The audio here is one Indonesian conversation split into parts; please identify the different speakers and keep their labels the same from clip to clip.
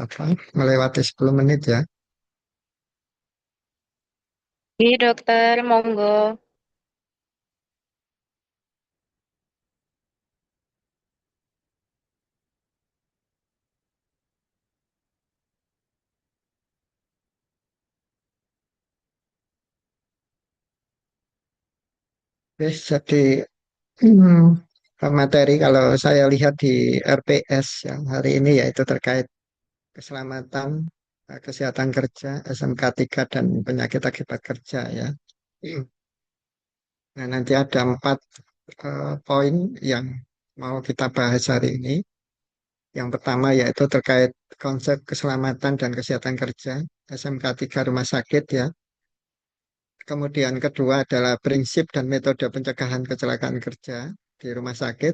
Speaker 1: apa melewati 10 menit ya.
Speaker 2: Iya dokter, monggo.
Speaker 1: Oke, jadi materi kalau saya lihat di RPS yang hari ini yaitu terkait keselamatan, kesehatan kerja, SMK 3 dan penyakit akibat kerja ya. Nah, nanti ada 4 poin yang mau kita bahas hari ini. Yang pertama yaitu terkait konsep keselamatan dan kesehatan kerja, SMK 3 rumah sakit ya. Kemudian kedua adalah prinsip dan metode pencegahan kecelakaan kerja di rumah sakit.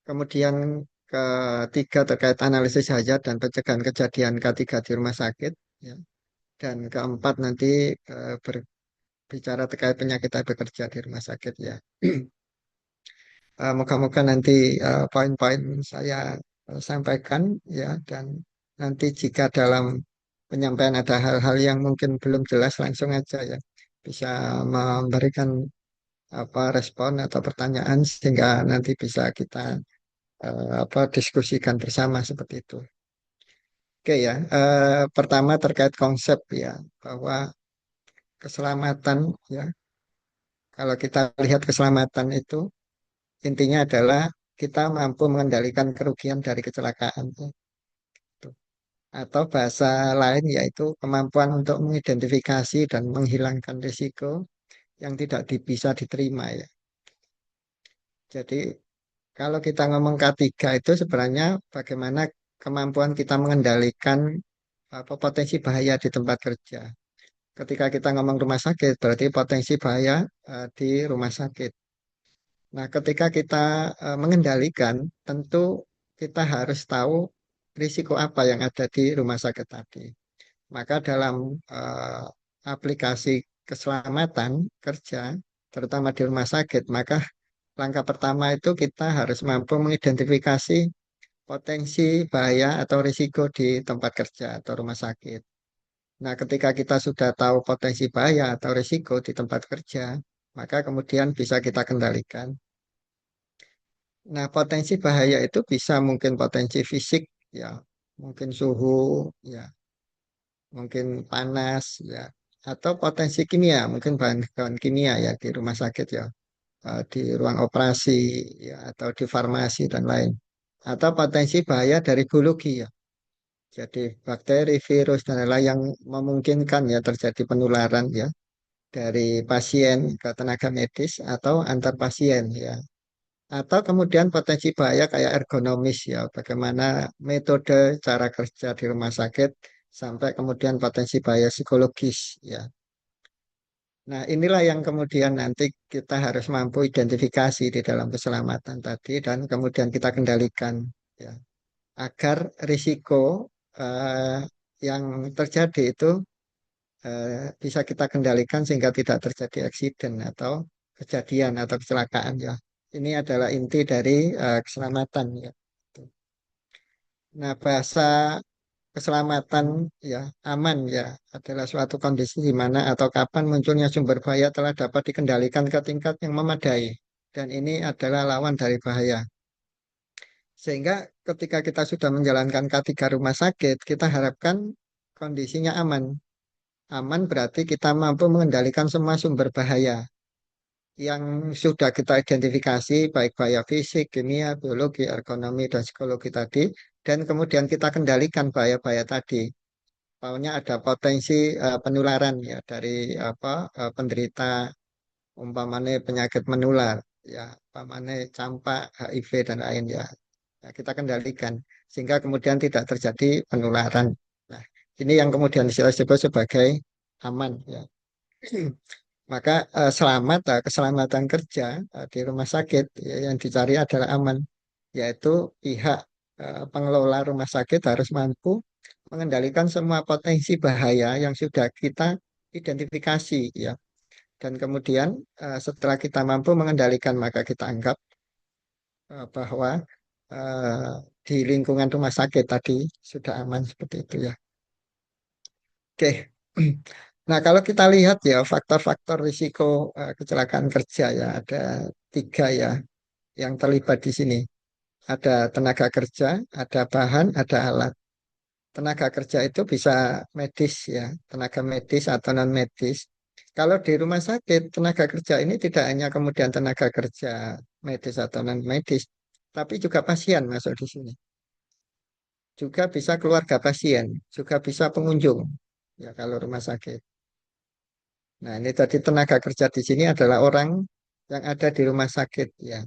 Speaker 1: Kemudian ketiga terkait analisis hazard dan pencegahan kejadian K3 di rumah sakit. Ya. Dan keempat nanti berbicara terkait penyakit bekerja di rumah sakit ya. Moga-moga nanti poin-poin saya sampaikan ya, dan nanti jika dalam penyampaian ada hal-hal yang mungkin belum jelas langsung aja ya bisa memberikan apa respon atau pertanyaan sehingga nanti bisa kita apa diskusikan bersama seperti itu. Oke ya, pertama terkait konsep ya bahwa keselamatan ya, kalau kita lihat keselamatan itu intinya adalah kita mampu mengendalikan kerugian dari kecelakaan. Gitu. Atau bahasa lain yaitu kemampuan untuk mengidentifikasi dan menghilangkan risiko yang tidak bisa diterima ya. Jadi kalau kita ngomong K3 itu sebenarnya bagaimana kemampuan kita mengendalikan apa potensi bahaya di tempat kerja. Ketika kita ngomong rumah sakit berarti potensi bahaya di rumah sakit. Nah, ketika kita mengendalikan, tentu kita harus tahu risiko apa yang ada di rumah sakit tadi. Maka dalam eh, aplikasi keselamatan kerja, terutama di rumah sakit, maka langkah pertama itu kita harus mampu mengidentifikasi potensi bahaya atau risiko di tempat kerja atau rumah sakit. Nah, ketika kita sudah tahu potensi bahaya atau risiko di tempat kerja, maka kemudian bisa kita kendalikan. Nah, potensi bahaya itu bisa mungkin potensi fisik, ya, mungkin suhu, ya, mungkin panas, ya, atau potensi kimia, mungkin bahan-bahan kimia ya di rumah sakit ya, di ruang operasi, ya, atau di farmasi dan lain. Atau potensi bahaya dari biologi ya, jadi bakteri, virus dan lain-lain yang memungkinkan ya terjadi penularan ya dari pasien ke tenaga medis atau antar pasien ya. Atau kemudian potensi bahaya kayak ergonomis ya, bagaimana metode cara kerja di rumah sakit sampai kemudian potensi bahaya psikologis ya. Nah, inilah yang kemudian nanti kita harus mampu identifikasi di dalam keselamatan tadi dan kemudian kita kendalikan ya, agar risiko eh, yang terjadi itu bisa kita kendalikan sehingga tidak terjadi eksiden atau kejadian atau kecelakaan ya. Ini adalah inti dari keselamatan ya. Nah, bahasa keselamatan ya aman ya adalah suatu kondisi di mana atau kapan munculnya sumber bahaya telah dapat dikendalikan ke tingkat yang memadai dan ini adalah lawan dari bahaya. Sehingga ketika kita sudah menjalankan K3 rumah sakit, kita harapkan kondisinya aman. Aman berarti kita mampu mengendalikan semua sumber bahaya yang sudah kita identifikasi, baik bahaya fisik, kimia, biologi, ergonomi, dan psikologi tadi, dan kemudian kita kendalikan bahaya-bahaya tadi. Maunya ada potensi penularan ya dari apa penderita umpamanya penyakit menular, ya umpamanya campak, HIV dan lain ya. Nah, kita kendalikan sehingga kemudian tidak terjadi penularan. Nah, ini yang kemudian saya sebut sebagai aman ya. Maka selamat, keselamatan kerja di rumah sakit ya, yang dicari adalah aman, yaitu pihak pengelola rumah sakit harus mampu mengendalikan semua potensi bahaya yang sudah kita identifikasi ya. Dan kemudian setelah kita mampu mengendalikan maka kita anggap bahwa di lingkungan rumah sakit tadi sudah aman seperti itu ya. Oke. Nah, kalau kita lihat ya faktor-faktor risiko kecelakaan kerja ya ada tiga ya yang terlibat di sini. Ada tenaga kerja, ada bahan, ada alat. Tenaga kerja itu bisa medis ya, tenaga medis atau non medis. Kalau di rumah sakit, tenaga kerja ini tidak hanya kemudian tenaga kerja medis atau non medis, tapi juga pasien masuk di sini. Juga bisa keluarga pasien, juga bisa pengunjung. Ya, kalau rumah sakit. Nah, ini tadi tenaga kerja di sini adalah orang yang ada di rumah sakit ya,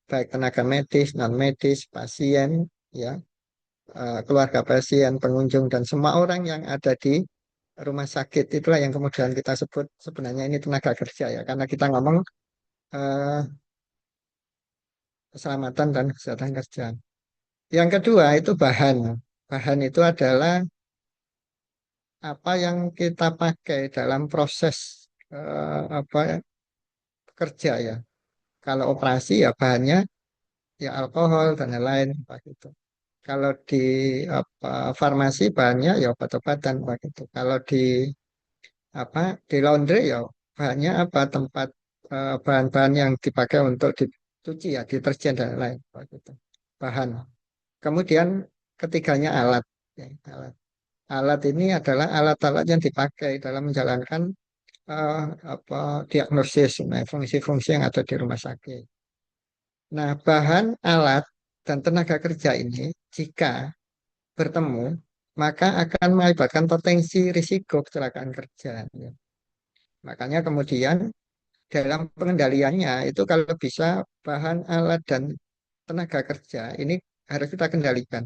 Speaker 1: baik tenaga medis, non medis, pasien, ya, keluarga pasien, pengunjung dan semua orang yang ada di rumah sakit itulah yang kemudian kita sebut sebenarnya ini tenaga kerja ya, karena kita ngomong eh, keselamatan dan kesehatan kerja. Yang kedua itu bahan. Bahan itu adalah apa yang kita pakai dalam proses apa ya, kerja ya. Kalau operasi ya bahannya ya alkohol dan lain-lain begitu. Kalau di apa farmasi bahannya ya obat-obatan begitu. Kalau di apa di laundry ya bahannya apa tempat bahan-bahan yang dipakai untuk dicuci ya deterjen dan lain begitu. Bahan. Kemudian ketiganya alat. Ya, alat. Alat ini adalah alat-alat yang dipakai dalam menjalankan eh, apa diagnosis nah, fungsi-fungsi yang ada di rumah sakit. Nah, bahan, alat, dan tenaga kerja ini jika bertemu, maka akan mengakibatkan potensi risiko kecelakaan kerja. Ya. Makanya kemudian dalam pengendaliannya itu kalau bisa bahan, alat, dan tenaga kerja ini harus kita kendalikan.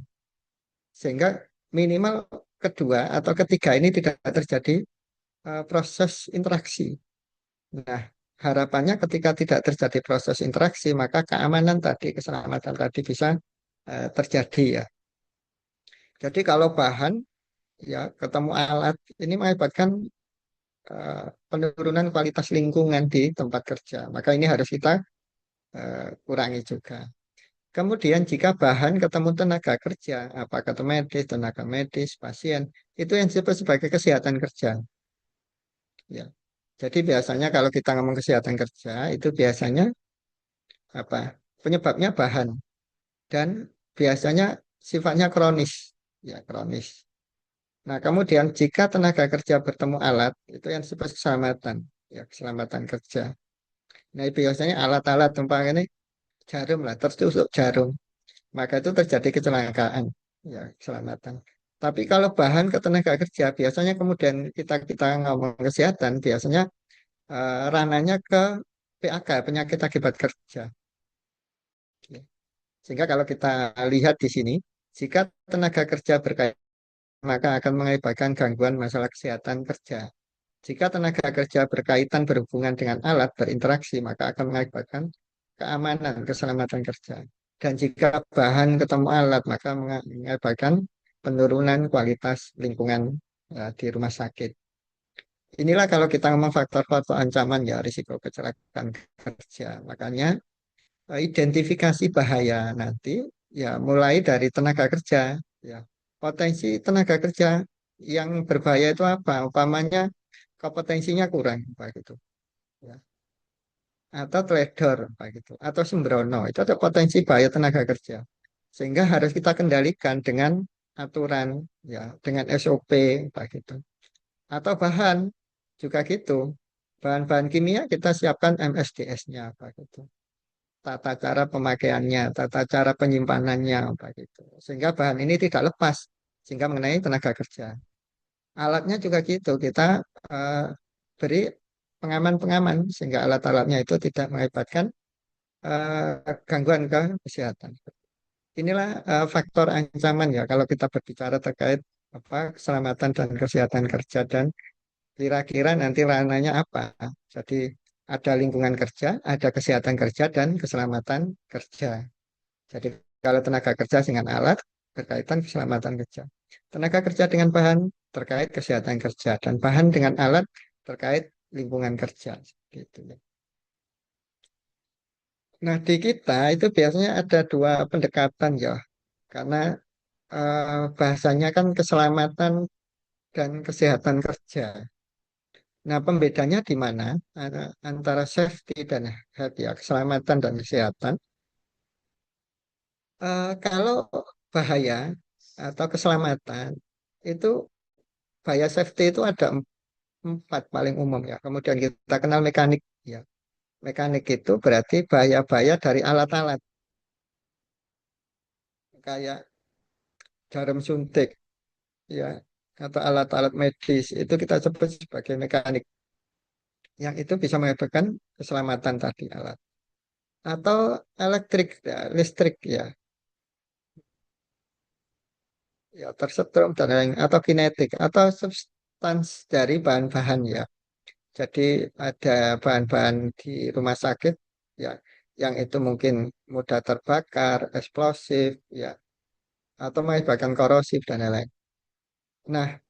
Speaker 1: Sehingga minimal kedua atau ketiga ini tidak terjadi proses interaksi. Nah, harapannya ketika tidak terjadi proses interaksi, maka keamanan tadi, keselamatan tadi bisa terjadi ya. Jadi kalau bahan ya ketemu alat ini mengakibatkan penurunan kualitas lingkungan di tempat kerja. Maka ini harus kita kurangi juga. Kemudian jika bahan ketemu tenaga kerja, apakah itu medis, tenaga medis, pasien, itu yang disebut sebagai kesehatan kerja. Ya. Jadi biasanya kalau kita ngomong kesehatan kerja, itu biasanya apa? Penyebabnya bahan dan biasanya sifatnya kronis. Ya, kronis. Nah, kemudian jika tenaga kerja bertemu alat, itu yang disebut keselamatan, ya, keselamatan kerja. Nah, biasanya alat-alat tumpang ini jarum lah, tertusuk jarum, maka itu terjadi kecelakaan, ya, keselamatan. Tapi kalau bahan ke tenaga kerja, biasanya kemudian kita kita ngomong kesehatan, biasanya ranahnya ke PAK, penyakit akibat kerja. Ya. Sehingga kalau kita lihat di sini, jika tenaga kerja berkaitan, maka akan mengakibatkan gangguan masalah kesehatan kerja. Jika tenaga kerja berkaitan berhubungan dengan alat berinteraksi, maka akan mengakibatkan keamanan, keselamatan kerja. Dan jika bahan ketemu alat, maka mengakibatkan penurunan kualitas lingkungan di rumah sakit. Inilah kalau kita ngomong faktor-faktor ancaman ya risiko kecelakaan kerja. Makanya identifikasi bahaya nanti ya mulai dari tenaga kerja ya. Potensi tenaga kerja yang berbahaya itu apa? Umpamanya kompetensinya kurang Pak gitu ya. Atau teledor Pak gitu atau sembrono itu ada potensi bahaya tenaga kerja. Sehingga harus kita kendalikan dengan aturan ya, dengan SOP Pak gitu. Atau bahan juga gitu. Bahan-bahan kimia kita siapkan MSDS-nya Pak gitu. Tata cara pemakaiannya, tata cara penyimpanannya, Pak gitu. Sehingga bahan ini tidak lepas, sehingga mengenai tenaga kerja. Alatnya juga gitu, kita eh, beri pengaman-pengaman sehingga alat-alatnya itu tidak mengakibatkan gangguan ke kesehatan. Inilah faktor ancaman ya kalau kita berbicara terkait apa keselamatan dan kesehatan kerja dan kira-kira nanti ranahnya apa. Jadi ada lingkungan kerja, ada kesehatan kerja dan keselamatan kerja. Jadi kalau tenaga kerja dengan alat berkaitan keselamatan kerja. Tenaga kerja dengan bahan terkait kesehatan kerja dan bahan dengan alat terkait lingkungan kerja. Gitu ya. Nah di kita itu biasanya ada dua pendekatan ya. karena bahasanya kan keselamatan dan kesehatan kerja. Nah, pembedanya di mana antara safety dan health ya, keselamatan dan kesehatan. Kalau bahaya atau keselamatan itu bahaya safety itu ada empat paling umum ya. Kemudian kita kenal mekanik ya. Mekanik itu berarti bahaya-bahaya dari alat-alat kayak jarum suntik ya atau alat-alat medis itu kita sebut sebagai mekanik yang itu bisa menyebabkan keselamatan tadi alat atau elektrik ya, listrik ya ya tersetrum dan lain atau kinetik atau substans dari bahan-bahan ya. Jadi ada bahan-bahan di rumah sakit ya yang itu mungkin mudah terbakar, eksplosif ya atau bahkan korosif dan lain-lain. Nah,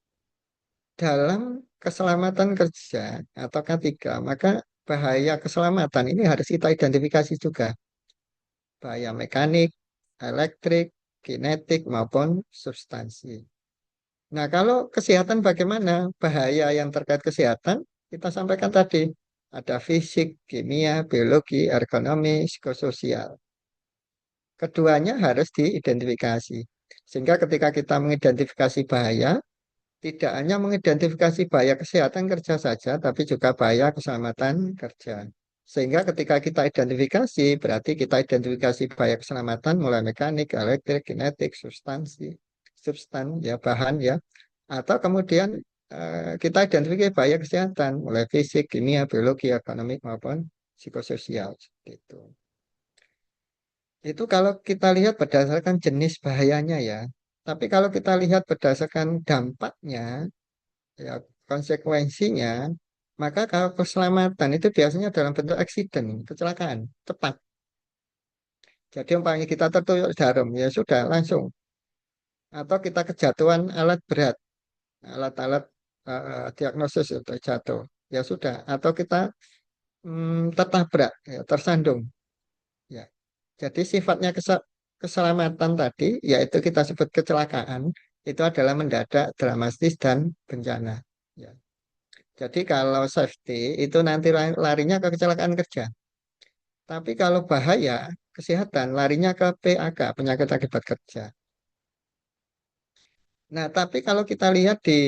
Speaker 1: dalam keselamatan kerja atau K3, maka bahaya keselamatan ini harus kita identifikasi juga. Bahaya mekanik, elektrik, kinetik maupun substansi. Nah, kalau kesehatan bagaimana? Bahaya yang terkait kesehatan kita sampaikan tadi. Ada fisik, kimia, biologi, ergonomi, psikososial. Keduanya harus diidentifikasi. Sehingga ketika kita mengidentifikasi bahaya, tidak hanya mengidentifikasi bahaya kesehatan kerja saja, tapi juga bahaya keselamatan kerja. Sehingga ketika kita identifikasi, berarti kita identifikasi bahaya keselamatan mulai mekanik, elektrik, kinetik, substan, ya bahan ya. Atau kemudian kita identifikasi bahaya kesehatan mulai fisik, kimia, biologi, ekonomi maupun psikososial. Seperti itu. Itu kalau kita lihat berdasarkan jenis bahayanya ya. Tapi kalau kita lihat berdasarkan dampaknya, ya konsekuensinya, maka kalau keselamatan itu biasanya dalam bentuk accident, kecelakaan, cepat. Jadi umpamanya kita tertuyuk jarum, ya sudah langsung. Atau kita kejatuhan alat berat, alat-alat diagnosis itu jatuh, ya sudah. Atau kita tertabrak, ya, tersandung, ya. Jadi sifatnya keselamatan tadi, yaitu kita sebut kecelakaan, itu adalah mendadak, dramatis, dan bencana. Ya. Jadi kalau safety itu nanti larinya ke kecelakaan kerja. Tapi kalau bahaya kesehatan larinya ke PAK, penyakit akibat kerja. Nah, tapi kalau kita lihat di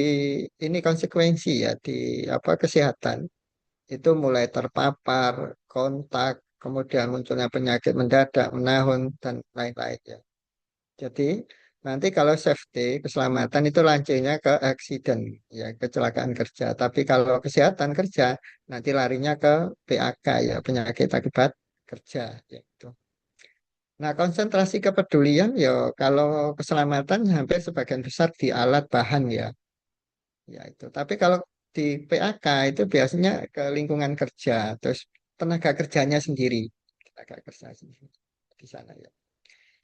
Speaker 1: ini konsekuensi ya di apa kesehatan itu mulai terpapar, kontak, kemudian munculnya penyakit mendadak, menahun dan lain-lain ya. Jadi nanti kalau safety, keselamatan itu lancenya ke accident, ya kecelakaan kerja. Tapi kalau kesehatan kerja, nanti larinya ke PAK, ya penyakit akibat kerja. Gitu. Nah konsentrasi kepedulian, ya kalau keselamatan hampir sebagian besar di alat bahan ya, ya itu. Tapi kalau di PAK itu biasanya ke lingkungan kerja, terus tenaga kerjanya sendiri, tenaga kerja sendiri di sana ya.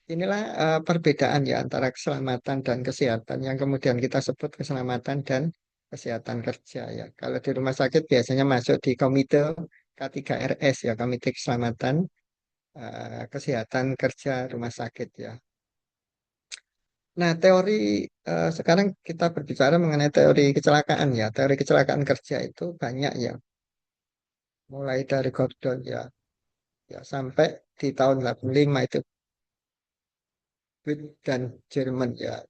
Speaker 1: Inilah perbedaan ya antara keselamatan dan kesehatan yang kemudian kita sebut keselamatan dan kesehatan kerja ya. Kalau di rumah sakit biasanya masuk di komite K3RS ya, Komite Keselamatan Kesehatan Kerja Rumah Sakit ya. Nah, teori sekarang kita berbicara mengenai teori kecelakaan ya. Teori kecelakaan kerja itu banyak ya, mulai dari Gordon ya, ya sampai di tahun 85 itu Witt dan Jerman ya.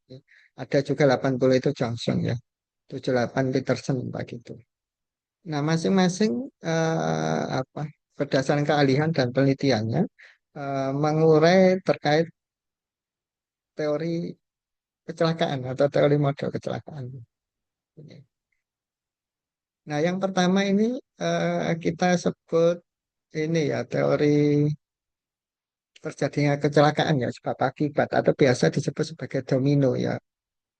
Speaker 1: Ada juga 80 itu Johnson ya. 78 Peterson begitu. Nah, masing-masing apa berdasarkan keahlian dan penelitiannya mengurai terkait teori kecelakaan atau teori model kecelakaan. Ini. Nah, yang pertama ini kita sebut ini ya teori terjadinya kecelakaan ya sebab akibat atau biasa disebut sebagai domino ya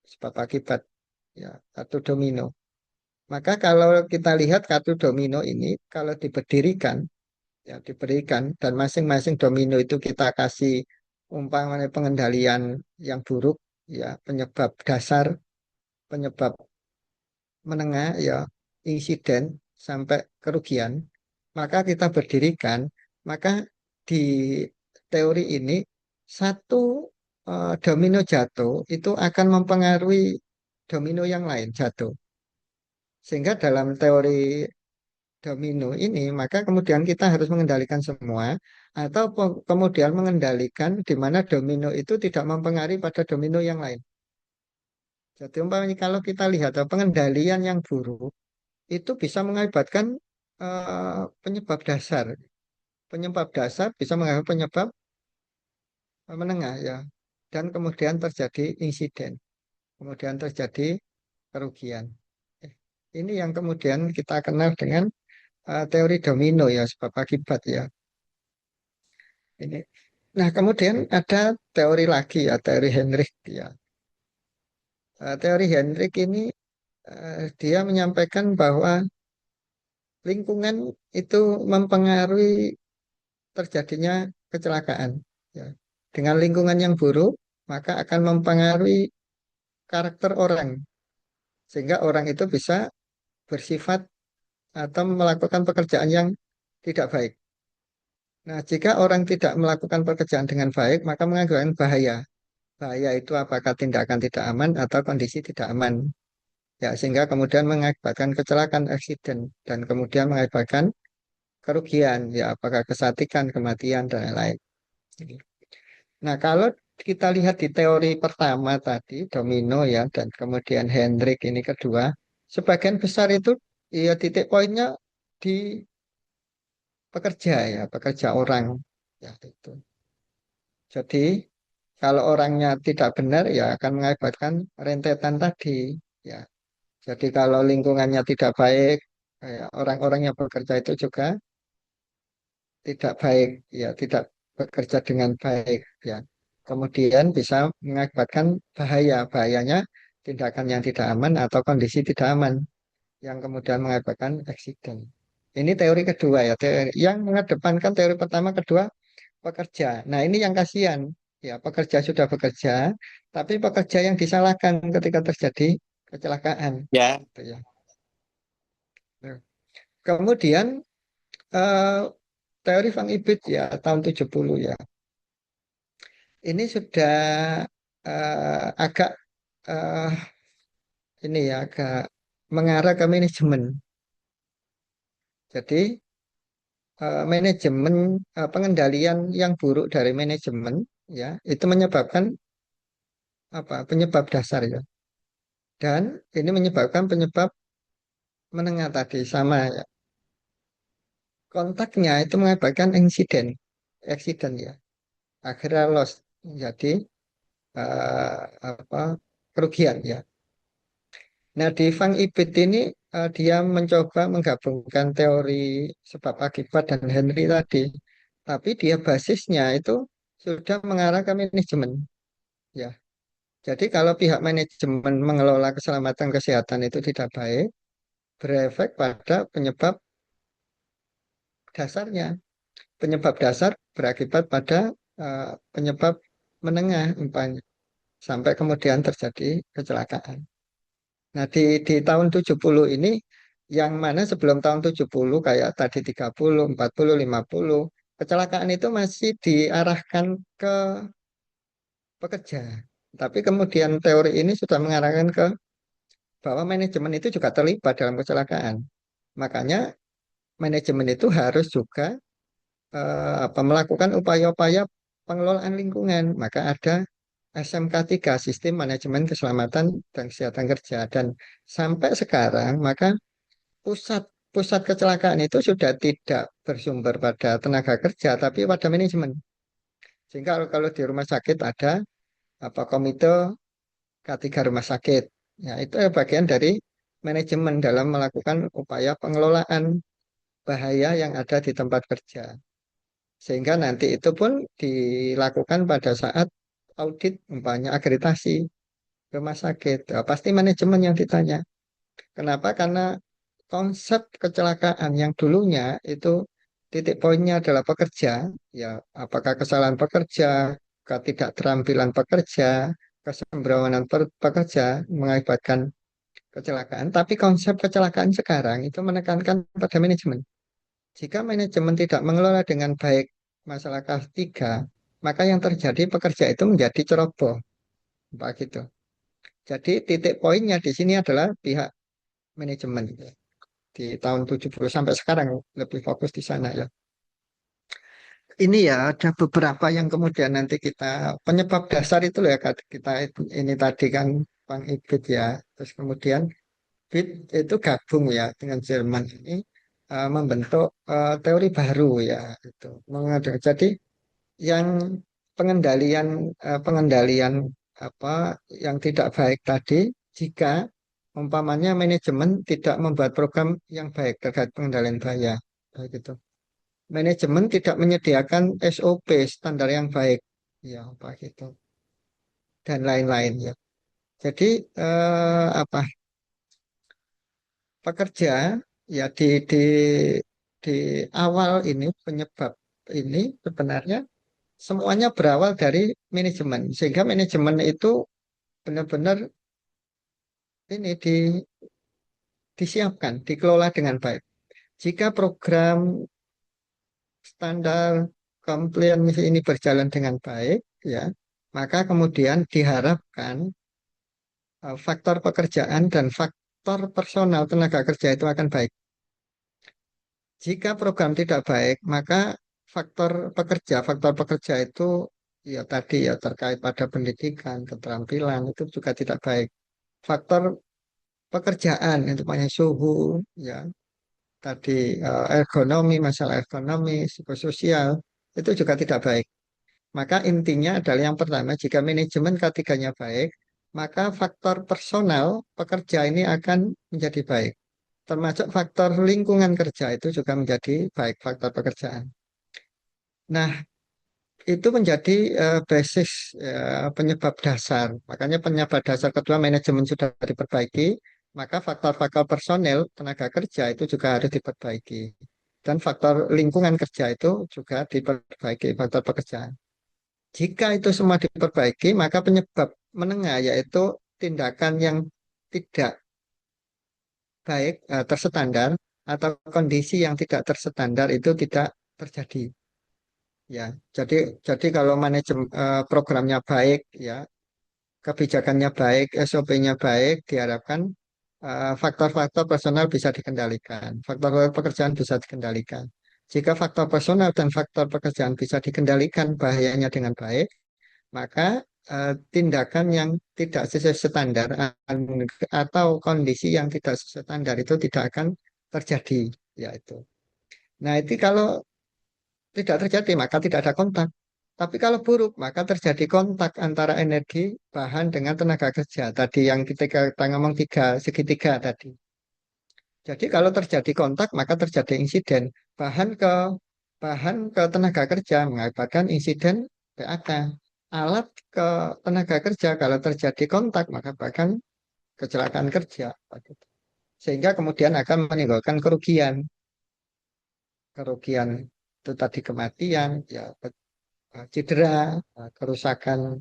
Speaker 1: sebab akibat ya atau domino. Maka kalau kita lihat kartu domino ini kalau diberdirikan ya diberikan dan masing-masing domino itu kita kasih umpamanya pengendalian yang buruk ya penyebab dasar penyebab menengah ya insiden sampai kerugian maka kita berdirikan maka di teori ini satu domino jatuh itu akan mempengaruhi domino yang lain jatuh. Sehingga dalam teori domino ini, maka kemudian kita harus mengendalikan semua, atau kemudian mengendalikan di mana domino itu tidak mempengaruhi pada domino yang lain. Jadi umpamanya kalau kita lihat pengendalian yang buruk itu bisa mengakibatkan penyebab dasar. Penyebab dasar bisa mengakibatkan penyebab menengah ya. Dan kemudian terjadi insiden, kemudian terjadi kerugian. Eh, Ini yang kemudian kita kenal dengan teori domino ya, sebab akibat ya. Ini. Nah, kemudian ada teori lagi ya, teori Henrik ya. Teori Henrik ini dia menyampaikan bahwa lingkungan itu mempengaruhi terjadinya kecelakaan. Ya. Dengan lingkungan yang buruk, maka akan mempengaruhi karakter orang, sehingga orang itu bisa bersifat atau melakukan pekerjaan yang tidak baik. Nah, jika orang tidak melakukan pekerjaan dengan baik, maka mengakibatkan bahaya. Bahaya itu apakah tindakan tidak aman atau kondisi tidak aman. Ya, sehingga kemudian mengakibatkan kecelakaan eksiden dan kemudian mengakibatkan kerugian, ya apakah kesatikan, kematian dan lain-lain. Nah, kalau kita lihat di teori pertama tadi, domino ya, dan kemudian Hendrik ini kedua, sebagian besar itu ya titik poinnya di pekerja ya, pekerja orang. Ya, itu. Jadi, kalau orangnya tidak benar, ya akan mengakibatkan rentetan tadi. Ya, jadi kalau lingkungannya tidak baik, kayak orang-orang yang bekerja itu juga tidak baik, ya tidak bekerja dengan baik, ya. Kemudian bisa mengakibatkan bahaya, bahayanya tindakan yang tidak aman atau kondisi tidak aman yang kemudian mengakibatkan eksiden. Ini teori kedua ya, teori yang mengedepankan teori pertama, kedua pekerja. Nah ini yang kasihan, ya pekerja sudah bekerja, tapi pekerja yang disalahkan ketika terjadi kecelakaan,
Speaker 3: Ya,
Speaker 1: gitu ya. Nah, kemudian eh, teori Van Ibit ya tahun 70 ya. Ini sudah agak eh, ini ya agak mengarah ke manajemen. Jadi manajemen pengendalian yang buruk dari manajemen ya itu menyebabkan apa? Penyebab dasar ya. Dan ini menyebabkan penyebab menengah tadi sama ya. Kontaknya itu mengakibatkan insiden, accident ya. Akhirnya loss jadi eh, apa? Kerugian ya. Nah, di Fang Ibit ini dia mencoba menggabungkan teori sebab akibat dan Henry tadi. Tapi dia basisnya itu sudah mengarah ke manajemen. Ya, jadi kalau pihak manajemen mengelola keselamatan kesehatan itu tidak baik, berefek pada penyebab dasarnya. Penyebab dasar berakibat pada penyebab menengah umpamanya sampai kemudian terjadi kecelakaan. Nah, di tahun 70 ini, yang mana sebelum tahun 70, kayak tadi 30, 40, 50, kecelakaan itu masih diarahkan ke pekerja. Tapi kemudian teori ini sudah mengarahkan ke bahwa manajemen itu juga terlibat dalam kecelakaan. Makanya manajemen itu harus juga melakukan upaya-upaya pengelolaan lingkungan. Maka ada SMK 3, Sistem Manajemen Keselamatan dan Kesehatan Kerja. Dan sampai sekarang, maka pusat pusat kecelakaan itu sudah tidak bersumber pada tenaga kerja, tapi pada manajemen. Sehingga kalau di rumah sakit ada apa komite K3 rumah sakit. Ya, itu bagian dari manajemen dalam melakukan upaya pengelolaan bahaya yang ada di tempat kerja. Sehingga nanti itu pun dilakukan pada saat audit, umpamanya akreditasi rumah sakit. Ya, pasti manajemen yang ditanya. Kenapa? Karena konsep kecelakaan yang dulunya itu titik poinnya adalah pekerja, ya apakah kesalahan pekerja, ketidakterampilan pekerja, kesembronoan pekerja mengakibatkan kecelakaan. Tapi konsep kecelakaan sekarang itu menekankan pada manajemen. Jika manajemen tidak mengelola dengan baik masalah K3, maka yang terjadi pekerja itu menjadi ceroboh, Pak gitu. Jadi titik poinnya di sini adalah pihak manajemen ya. Di tahun 70 sampai sekarang lebih fokus di sana ya. Ini ya ada beberapa yang kemudian nanti kita penyebab dasar itu loh ya kita ini tadi kan Bang Ibit ya. Terus kemudian BIT itu gabung ya dengan Jerman ini membentuk teori baru ya itu. Jadi yang pengendalian pengendalian apa yang tidak baik tadi jika umpamanya manajemen tidak membuat program yang baik terkait pengendalian bahaya baik itu. Manajemen tidak menyediakan SOP standar yang baik ya apa gitu dan lain-lain ya. Jadi apa pekerja ya di awal ini penyebab ini sebenarnya semuanya berawal dari manajemen sehingga manajemen itu benar-benar ini disiapkan, dikelola dengan baik. Jika program standar compliance ini berjalan dengan baik ya, maka kemudian diharapkan faktor pekerjaan dan faktor personal tenaga kerja itu akan baik. Jika program tidak baik, maka faktor pekerja itu ya tadi ya terkait pada pendidikan, keterampilan itu juga tidak baik. Faktor pekerjaan itu banyak suhu, ya tadi ergonomi, masalah ergonomi, psikososial itu juga tidak baik. Maka intinya adalah yang pertama, jika manajemen ketiganya baik, maka faktor personal pekerja ini akan menjadi baik. Termasuk faktor lingkungan kerja itu juga menjadi baik faktor pekerjaan. Nah, itu menjadi basis penyebab dasar. Makanya penyebab dasar kedua manajemen sudah diperbaiki, maka faktor-faktor personel tenaga kerja itu juga harus diperbaiki. Dan faktor lingkungan kerja itu juga diperbaiki, faktor pekerjaan. Jika itu semua diperbaiki, maka penyebab menengah yaitu tindakan yang tidak baik, terstandar, atau kondisi yang tidak terstandar itu tidak terjadi. Ya, jadi kalau manajemen programnya baik, ya kebijakannya baik, SOP-nya baik, diharapkan faktor-faktor personal bisa dikendalikan, faktor-faktor pekerjaan bisa dikendalikan. Jika faktor personal dan faktor pekerjaan bisa dikendalikan bahayanya dengan baik, maka tindakan yang tidak sesuai standar atau kondisi yang tidak sesuai standar itu tidak akan terjadi, yaitu. Nah, itu kalau tidak terjadi, maka tidak ada kontak. Tapi kalau buruk, maka terjadi kontak antara energi bahan dengan tenaga kerja. Tadi yang kita ngomong segitiga tadi. Jadi kalau terjadi kontak, maka terjadi insiden. Bahan ke tenaga kerja mengakibatkan insiden PAK. Alat ke tenaga kerja kalau terjadi kontak, maka bahkan kecelakaan kerja. Sehingga kemudian akan menimbulkan kerugian. Kerugian itu tadi kematian, ya cedera, kerusakan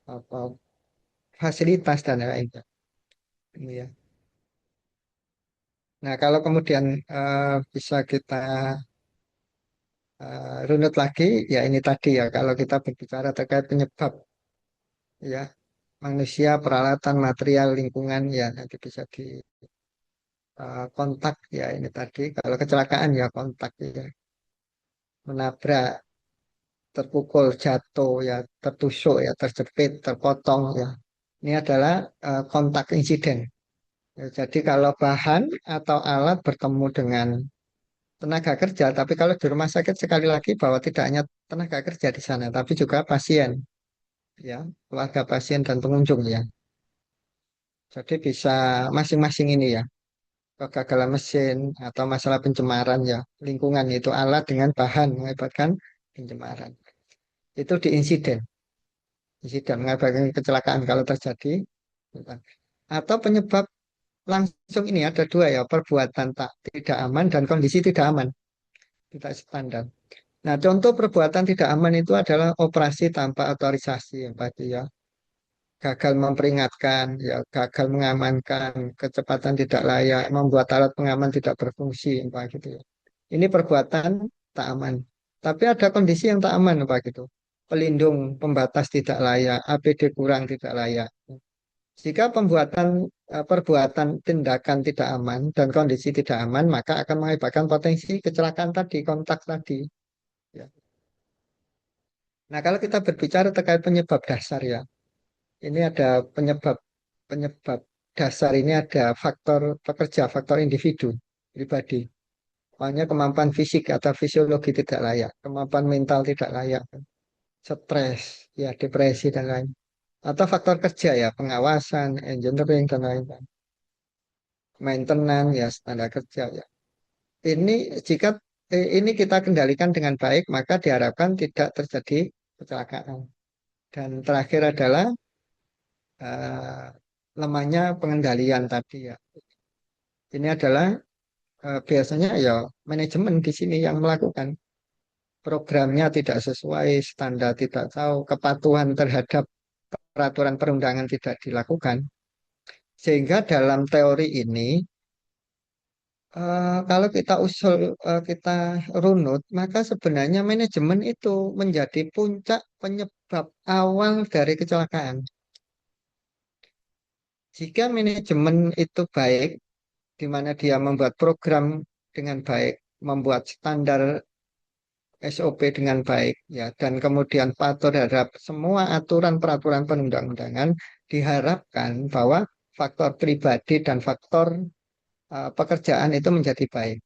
Speaker 1: apa, fasilitas dan lain-lain. Ini ya. Nah, kalau kemudian bisa kita runut lagi, ya ini tadi ya, kalau kita berbicara terkait penyebab, ya manusia, peralatan, material, lingkungan, ya nanti bisa di kontak, ya ini tadi. Kalau kecelakaan ya kontak, ya menabrak, terpukul, jatuh, ya tertusuk, ya terjepit, terpotong, ya. Ini adalah kontak insiden. Ya, jadi kalau bahan atau alat bertemu dengan tenaga kerja, tapi kalau di rumah sakit sekali lagi bahwa tidak hanya tenaga kerja di sana, tapi juga pasien, ya, keluarga pasien dan pengunjung ya. Jadi bisa masing-masing ini ya, kegagalan mesin atau masalah pencemaran ya, lingkungan itu alat dengan bahan mengakibatkan pencemaran. Itu di insiden, insiden mengakibatkan kecelakaan kalau terjadi. Atau penyebab langsung ini ada dua ya, perbuatan tak tidak aman dan kondisi tidak aman, tidak standar. Nah, contoh perbuatan tidak aman itu adalah operasi tanpa otorisasi, yang tadi ya, gagal memperingatkan, ya, gagal mengamankan, kecepatan tidak layak, membuat alat pengaman tidak berfungsi, Pak gitu ya. Ini perbuatan tak aman. Tapi ada kondisi yang tak aman, Pak gitu. pelindung pembatas tidak layak, APD kurang tidak layak. Jika perbuatan tindakan tidak aman dan kondisi tidak aman, maka akan mengakibatkan potensi kecelakaan tadi, kontak tadi. Ya. Nah, kalau kita berbicara terkait penyebab dasar ya, ini ada penyebab penyebab dasar ini ada faktor pekerja, faktor individu, pribadi. Makanya kemampuan fisik atau fisiologi tidak layak, kemampuan mental tidak layak, stres, ya depresi dan lain. Atau faktor kerja ya, pengawasan, engineering dan lain-lain. Maintenance ya, standar kerja ya. Ini jika ini kita kendalikan dengan baik, maka diharapkan tidak terjadi kecelakaan. Dan terakhir adalah eh, lemahnya pengendalian tadi ya. Ini adalah biasanya ya manajemen di sini yang melakukan programnya tidak sesuai, standar tidak tahu, kepatuhan terhadap peraturan perundangan tidak dilakukan. Sehingga dalam teori ini, kalau kita usul, kita runut, maka sebenarnya manajemen itu menjadi puncak penyebab awal dari kecelakaan. Jika manajemen itu baik, di mana dia membuat program dengan baik, membuat standar SOP dengan baik, ya, dan kemudian patuh terhadap semua aturan peraturan perundang-undangan, diharapkan bahwa faktor pribadi dan faktor pekerjaan itu menjadi baik.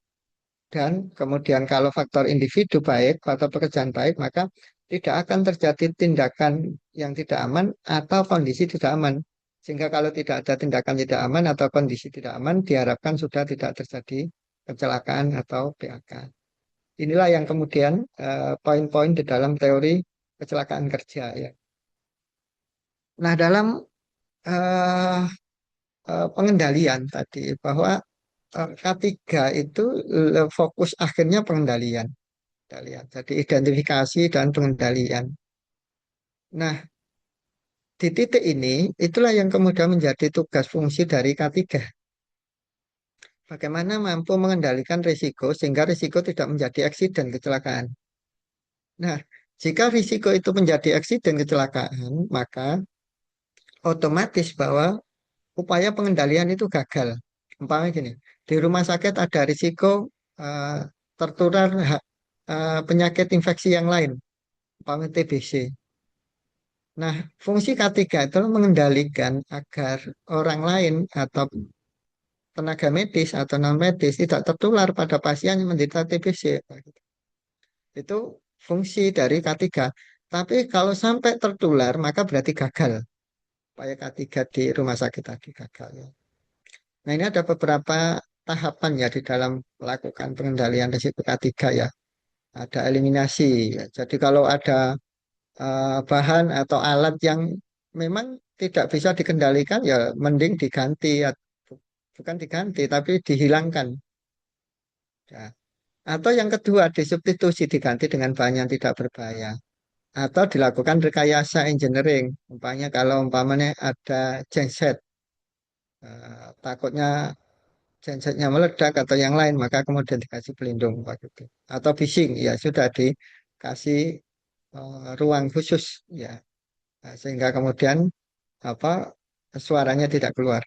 Speaker 1: Dan kemudian kalau faktor individu baik, faktor pekerjaan baik, maka tidak akan terjadi tindakan yang tidak aman atau kondisi tidak aman. Sehingga kalau tidak ada tindakan tidak aman atau kondisi tidak aman, diharapkan sudah tidak terjadi kecelakaan atau PAK. Inilah yang kemudian poin-poin di dalam teori kecelakaan kerja ya. Nah, dalam eh, pengendalian tadi bahwa K3 itu fokus akhirnya pengendalian. Kita lihat. Jadi identifikasi dan pengendalian. Nah, di titik ini, itulah yang kemudian menjadi tugas fungsi dari K3. Bagaimana mampu mengendalikan risiko sehingga risiko tidak menjadi eksiden kecelakaan. Nah, jika risiko itu menjadi eksiden kecelakaan, maka otomatis bahwa upaya pengendalian itu gagal. Umpamanya gini, di rumah sakit ada risiko eh, tertular penyakit infeksi yang lain, umpamanya TBC. Nah, fungsi K3 itu mengendalikan agar orang lain atau tenaga medis atau non medis tidak tertular pada pasien yang menderita TBC. Itu fungsi dari K3. Tapi kalau sampai tertular, maka berarti gagal. Upaya K3 di rumah sakit tadi gagal ya. Nah, ini ada beberapa tahapan ya di dalam melakukan pengendalian risiko K3 ya. Ada eliminasi ya. Jadi kalau ada bahan atau alat yang memang tidak bisa dikendalikan ya mending diganti ya. Bukan diganti tapi dihilangkan ya. Atau yang kedua disubstitusi diganti dengan bahan yang tidak berbahaya atau dilakukan rekayasa engineering. Umpamanya kalau umpamanya ada genset takutnya gensetnya meledak atau yang lain maka kemudian dikasih pelindung begitu. Atau bising ya sudah dikasih ruang khusus ya. Nah, sehingga kemudian apa suaranya tidak keluar.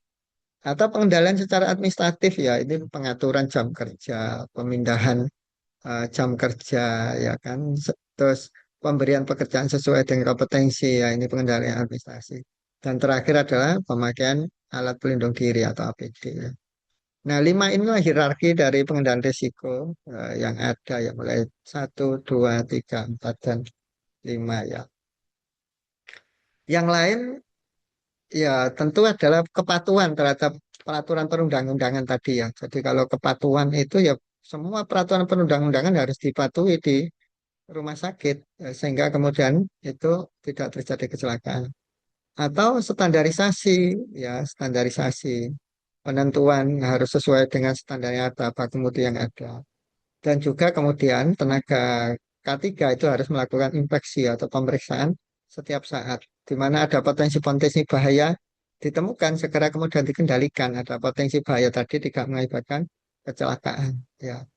Speaker 1: Atau pengendalian secara administratif ya, ini pengaturan jam kerja, pemindahan jam kerja ya kan, terus pemberian pekerjaan sesuai dengan kompetensi ya, ini pengendalian administrasi. Dan terakhir adalah pemakaian alat pelindung diri atau APD ya. Nah, lima inilah hierarki dari pengendalian risiko yang ada ya, mulai satu, dua, tiga, empat, dan lima ya. Yang lain ya tentu adalah kepatuhan terhadap peraturan perundang-undangan tadi ya. Jadi kalau kepatuhan itu ya semua peraturan perundang-undangan harus dipatuhi di rumah sakit sehingga kemudian itu tidak terjadi kecelakaan. Atau standarisasi ya, standarisasi penentuan harus sesuai dengan standar yang ada, baku mutu yang ada. Dan juga kemudian tenaga K3 itu harus melakukan inspeksi atau pemeriksaan setiap saat, di mana ada potensi-potensi bahaya ditemukan, segera kemudian dikendalikan. Ada potensi bahaya tadi tidak mengakibatkan kecelakaan, ya.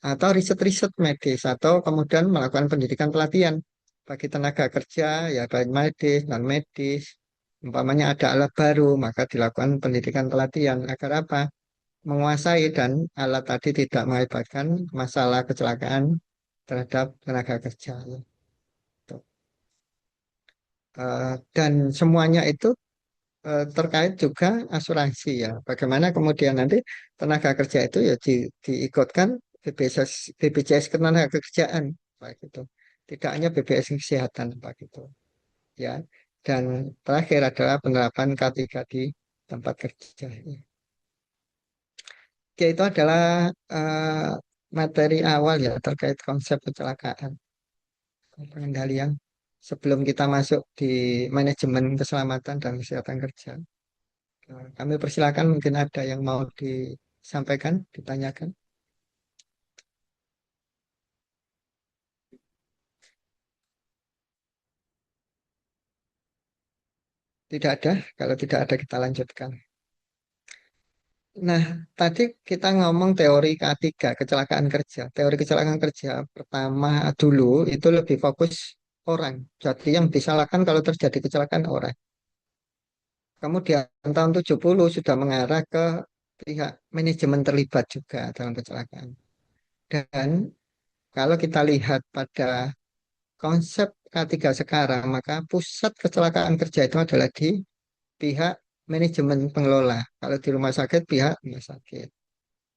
Speaker 1: Atau riset-riset medis, atau kemudian melakukan pendidikan pelatihan bagi tenaga kerja, ya baik medis, non medis, umpamanya ada alat baru, maka dilakukan pendidikan pelatihan agar apa? Menguasai dan alat tadi tidak mengakibatkan masalah kecelakaan terhadap tenaga kerja. Ya. Tuh. Dan semuanya itu terkait juga asuransi ya. Bagaimana kemudian nanti tenaga kerja itu ya diikutkan BPJS, BPJS Ketenagakerjaan, Pak gitu. Tidak hanya BPJS Kesehatan, Pak gitu. Ya. Dan terakhir adalah penerapan K3 di tempat kerja. Ya. Oke, itu adalah eh, materi awal ya terkait konsep kecelakaan, pengendalian sebelum kita masuk di manajemen keselamatan dan kesehatan kerja. Kami persilakan mungkin ada yang mau disampaikan, ditanyakan. Tidak ada, kalau tidak ada kita lanjutkan. Nah, tadi kita ngomong teori K3, kecelakaan kerja. Teori kecelakaan kerja pertama dulu itu lebih fokus orang. Jadi yang disalahkan kalau terjadi kecelakaan orang. Kemudian tahun 70 sudah mengarah ke pihak manajemen terlibat juga dalam kecelakaan. Dan kalau kita lihat pada konsep K3 sekarang, maka pusat kecelakaan kerja itu adalah di pihak manajemen pengelola. Kalau di rumah sakit, pihak rumah sakit.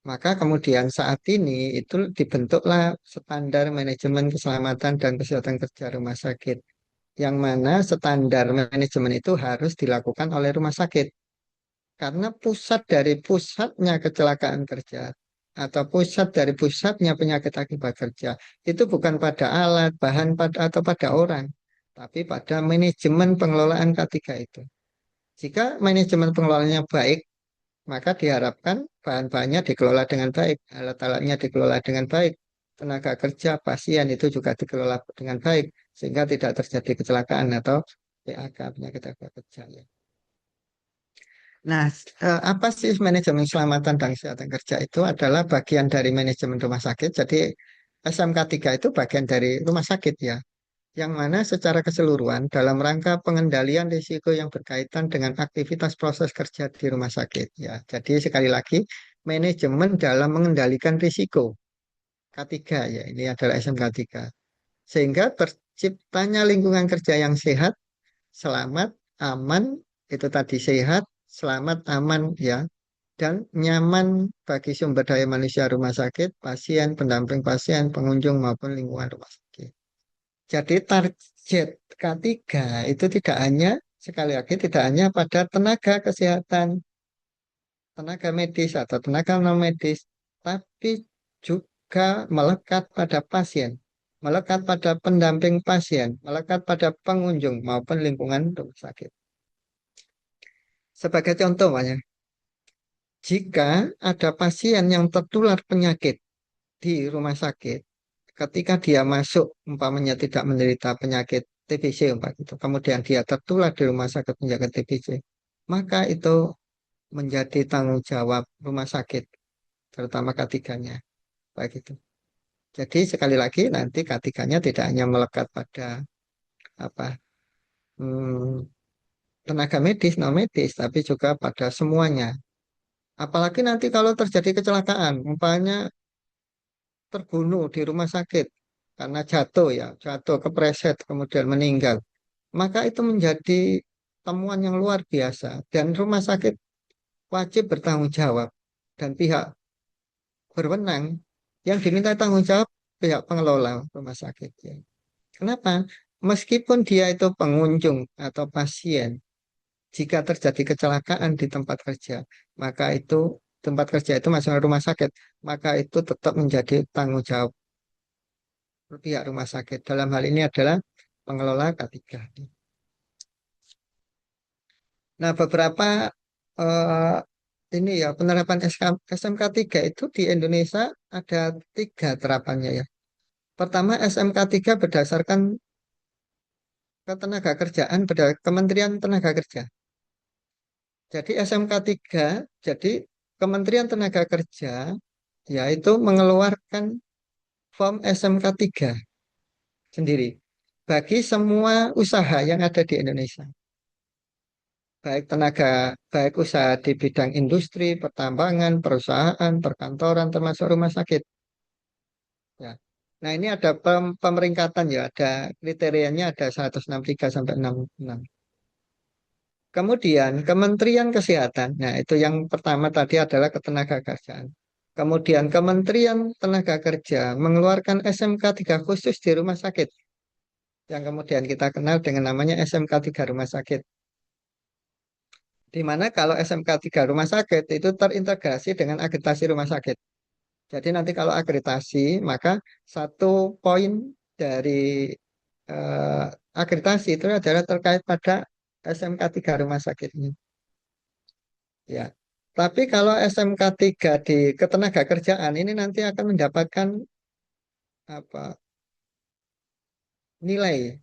Speaker 1: Maka kemudian saat ini itu dibentuklah standar manajemen keselamatan dan kesehatan kerja rumah sakit. Yang mana standar manajemen itu harus dilakukan oleh rumah sakit. Karena pusat dari pusatnya kecelakaan kerja atau pusat dari pusatnya penyakit akibat kerja itu bukan pada alat, bahan pada atau pada orang, tapi pada manajemen pengelolaan K3 itu. Jika manajemen pengelolaannya baik, maka diharapkan bahan-bahannya dikelola dengan baik, alat-alatnya dikelola dengan baik, tenaga kerja, pasien itu juga dikelola dengan baik, sehingga tidak terjadi kecelakaan atau PAK, penyakit akibat kerja. Ya. Nah, apa sih manajemen keselamatan dan kesehatan kerja itu adalah bagian dari manajemen rumah sakit. Jadi SMK 3 itu bagian dari rumah sakit ya, yang mana secara keseluruhan dalam rangka pengendalian risiko yang berkaitan dengan aktivitas proses kerja di rumah sakit ya. Jadi sekali lagi manajemen dalam mengendalikan risiko K3 ya, ini adalah SMK 3. Sehingga terciptanya lingkungan kerja yang sehat, selamat, aman, itu tadi sehat, selamat, aman ya, dan nyaman bagi sumber daya manusia rumah sakit, pasien, pendamping pasien, pengunjung maupun lingkungan rumah sakit. Jadi target K3 itu tidak hanya, sekali lagi tidak hanya pada tenaga kesehatan, tenaga medis atau tenaga non medis, tapi juga melekat pada pasien, melekat pada pendamping pasien, melekat pada pengunjung maupun lingkungan rumah sakit. Sebagai contoh, Pak, ya, jika ada pasien yang tertular penyakit di rumah sakit, ketika dia masuk, umpamanya tidak menderita penyakit TBC, gitu, kemudian dia tertular di rumah sakit penyakit TBC, maka itu menjadi tanggung jawab rumah sakit, terutama K3-nya, baik itu. Jadi sekali lagi nanti K3-nya tidak hanya melekat pada apa hmm, tenaga medis, non medis, tapi juga pada semuanya. Apalagi nanti kalau terjadi kecelakaan, umpamanya terbunuh di rumah sakit karena jatuh ya, jatuh kepleset kemudian meninggal, maka itu menjadi temuan yang luar biasa dan rumah sakit wajib bertanggung jawab dan pihak berwenang yang diminta tanggung jawab pihak pengelola rumah sakit ya. Kenapa? Meskipun dia itu pengunjung atau pasien, jika terjadi kecelakaan di tempat kerja, maka itu tempat kerja itu masuk rumah sakit, maka itu tetap menjadi tanggung jawab pihak rumah sakit. Dalam hal ini adalah pengelola K3. Nah, beberapa eh, ini ya penerapan SMK 3 itu di Indonesia ada 3 terapannya ya. Pertama SMK 3 berdasarkan ketenaga kerjaan pada Kementerian Tenaga Kerja. Jadi SMK 3, jadi Kementerian Tenaga Kerja yaitu mengeluarkan form SMK 3 sendiri. bagi semua usaha yang ada di Indonesia. Baik usaha di bidang industri, pertambangan, perusahaan, perkantoran, termasuk rumah sakit. Ya. Nah, ini ada pemeringkatan ya, ada kriterianya ada 163 sampai 66. Kemudian Kementerian Kesehatan. Nah, itu yang pertama tadi adalah ketenagakerjaan. Kemudian Kementerian Tenaga Kerja mengeluarkan SMK 3 khusus di rumah sakit yang kemudian kita kenal dengan namanya SMK 3 rumah sakit. Di mana kalau SMK 3 rumah sakit itu terintegrasi dengan akreditasi rumah sakit. Jadi nanti kalau akreditasi, maka satu poin dari eh, akreditasi itu adalah terkait pada SMK 3 rumah sakit ini. Ya. Tapi kalau SMK 3 di ketenaga kerjaan ini nanti akan mendapatkan apa nilai.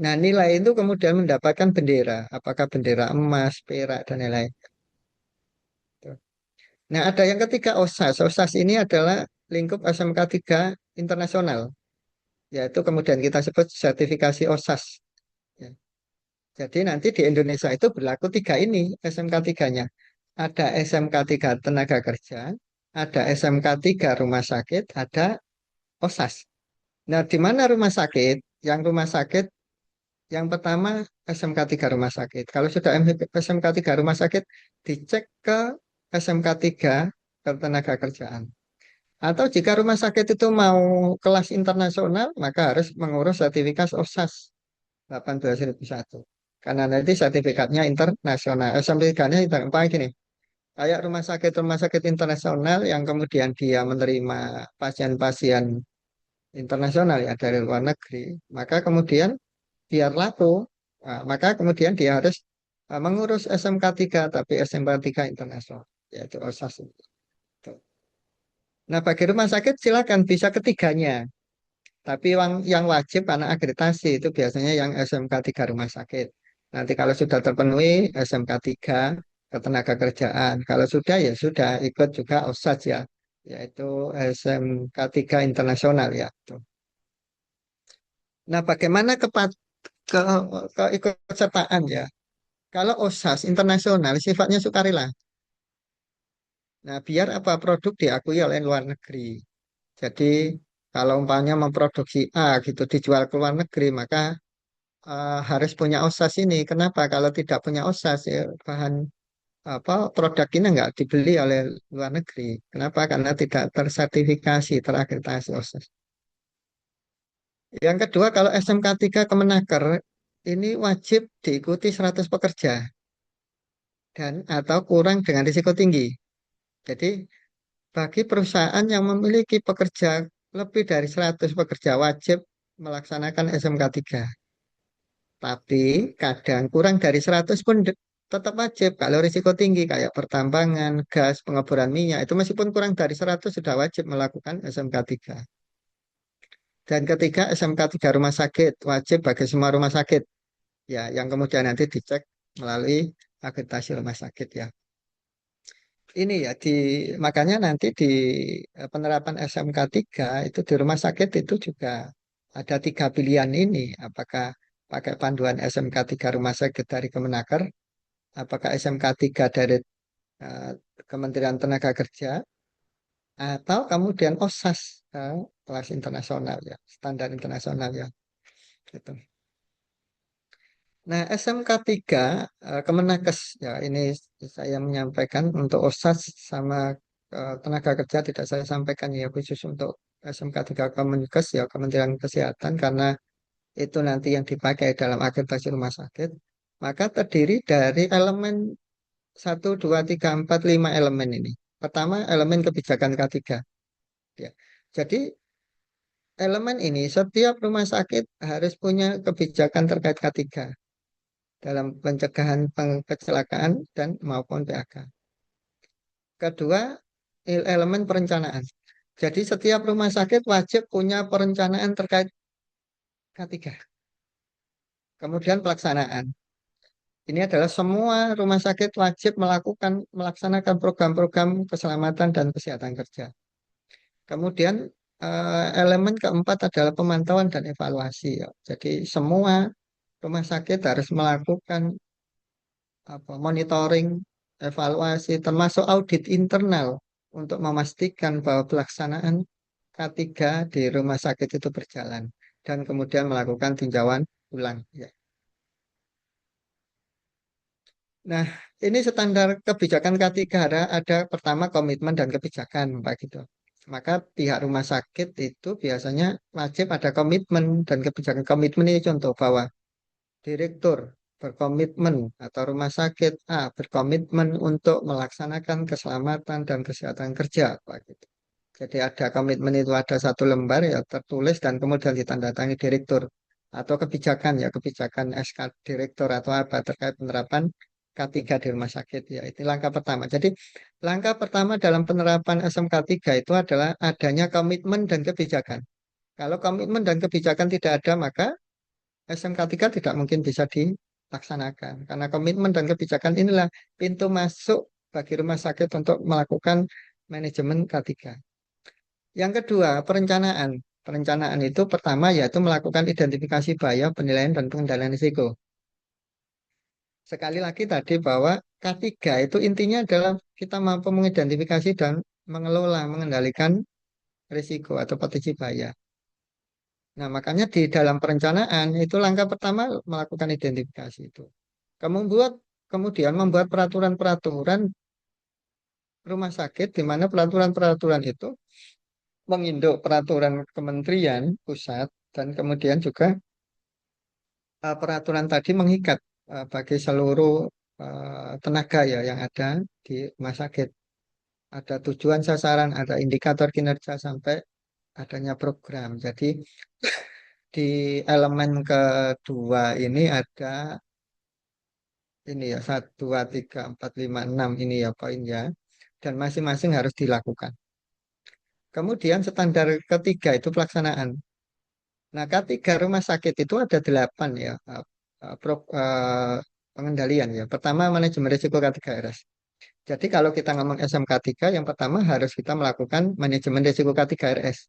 Speaker 1: Nah, nilai itu kemudian mendapatkan bendera, apakah bendera emas, perak, dan lain-lain. Nah, ada yang ketiga OSAS. OSAS ini adalah lingkup SMK 3 internasional, yaitu kemudian kita sebut sertifikasi OSAS. Ya. Jadi nanti di Indonesia itu berlaku tiga ini SMK 3-nya. Ada SMK 3 tenaga kerja, ada SMK 3 rumah sakit, ada OSAS. Nah, di mana rumah sakit? Yang rumah sakit yang pertama SMK 3 rumah sakit. Kalau sudah SMK 3 rumah sakit, dicek ke SMK 3 ketenaga kerjaan. Atau jika rumah sakit itu mau kelas internasional, maka harus mengurus sertifikat OSAS 18001. Karena nanti sertifikatnya internasional. Sertifikatnya internasional gini. Kayak rumah sakit internasional yang kemudian dia menerima pasien-pasien internasional ya dari luar negeri, maka kemudian biar laku, maka kemudian dia harus mengurus SMK 3 tapi SMK 3 internasional, yaitu OSAS. Nah, bagi rumah sakit silakan bisa ketiganya. Tapi yang wajib karena akreditasi itu biasanya yang SMK 3 rumah sakit. Nanti kalau sudah terpenuhi SMK 3 ketenaga kerjaan. Kalau sudah ya sudah ikut juga OSAS ya, yaitu SMK 3 internasional ya. Tuh. Nah, bagaimana ke, keikutsertaan ya? Kalau OSAS internasional sifatnya sukarela. Nah, biar apa produk diakui oleh luar negeri. Jadi kalau umpamanya memproduksi A gitu dijual ke luar negeri, maka harus punya OSAS ini. Kenapa? Kalau tidak punya OSAS, ya, bahan apa produk ini nggak dibeli oleh luar negeri. Kenapa? Karena tidak tersertifikasi, terakreditasi OSAS. Yang kedua, kalau SMK 3 Kemenaker ini wajib diikuti 100 pekerja dan atau kurang dengan risiko tinggi. Jadi bagi perusahaan yang memiliki pekerja lebih dari 100 pekerja wajib melaksanakan SMK 3. Tapi kadang kurang dari 100 pun tetap wajib kalau risiko tinggi kayak pertambangan, gas, pengeboran minyak itu meskipun kurang dari 100 sudah wajib melakukan SMK 3. Dan ketiga SMK 3 rumah sakit wajib bagi semua rumah sakit ya yang kemudian nanti dicek melalui akreditasi rumah sakit ya. Ini ya makanya nanti di penerapan SMK 3 itu di rumah sakit itu juga ada tiga pilihan ini. Apakah pakai panduan SMK 3 rumah sakit dari Kemenaker, apakah SMK 3 dari eh, Kementerian Tenaga Kerja, atau kemudian OSAS kelas internasional ya, standar internasional ya. Gitu. Nah, SMK 3 Kemenakes ya ini saya menyampaikan untuk OSAS sama tenaga kerja tidak saya sampaikan ya khusus untuk SMK 3 Kemenkes ya Kementerian Kesehatan karena itu nanti yang dipakai dalam akreditasi rumah sakit. Maka terdiri dari elemen 1, 2, 3, 4, 5 elemen ini. Pertama elemen kebijakan K3 ya. Jadi elemen ini setiap rumah sakit harus punya kebijakan terkait K3 dalam pencegahan kecelakaan dan maupun PHK. Kedua, elemen perencanaan. Jadi setiap rumah sakit wajib punya perencanaan terkait K3. Kemudian pelaksanaan. Ini adalah semua rumah sakit wajib melaksanakan program-program keselamatan dan kesehatan kerja. Kemudian elemen keempat adalah pemantauan dan evaluasi ya. Jadi semua rumah sakit harus melakukan monitoring, evaluasi, termasuk audit internal untuk memastikan bahwa pelaksanaan K3 di rumah sakit itu berjalan dan kemudian melakukan tinjauan ulang. Ya. Nah, ini standar kebijakan K3 ada pertama komitmen dan kebijakan, Pak gitu. Maka pihak rumah sakit itu biasanya wajib ada komitmen dan kebijakan. Komitmen ini contoh bahwa direktur berkomitmen atau rumah sakit A berkomitmen untuk melaksanakan keselamatan dan kesehatan kerja, Pak gitu. Jadi ada komitmen itu ada satu lembar ya tertulis dan kemudian ditandatangani direktur atau kebijakan ya kebijakan SK direktur atau apa terkait penerapan K3 di rumah sakit ya itu langkah pertama. Jadi langkah pertama dalam penerapan SMK3 itu adalah adanya komitmen dan kebijakan. Kalau komitmen dan kebijakan tidak ada maka SMK3 tidak mungkin bisa dilaksanakan karena komitmen dan kebijakan inilah pintu masuk bagi rumah sakit untuk melakukan manajemen K3. Yang kedua, perencanaan. Perencanaan itu pertama yaitu melakukan identifikasi bahaya, penilaian, dan pengendalian risiko. Sekali lagi tadi bahwa K3 itu intinya adalah kita mampu mengidentifikasi dan mengelola, mengendalikan risiko atau potensi bahaya. Nah, makanya di dalam perencanaan itu langkah pertama melakukan identifikasi itu. Kemudian membuat peraturan-peraturan rumah sakit di mana peraturan-peraturan itu menginduk peraturan kementerian pusat dan kemudian juga peraturan tadi mengikat bagi seluruh tenaga ya yang ada di rumah sakit. Ada tujuan sasaran, ada indikator kinerja sampai adanya program. Jadi di elemen kedua ini ada ini ya 1, 2, 3, 4, 5, 6 ini ya poinnya dan masing-masing harus dilakukan. Kemudian standar ketiga itu pelaksanaan. Nah, K3 rumah sakit itu ada 8 ya pengendalian ya. Pertama manajemen risiko K3RS. Jadi kalau kita ngomong SMK3 yang pertama harus kita melakukan manajemen risiko K3RS.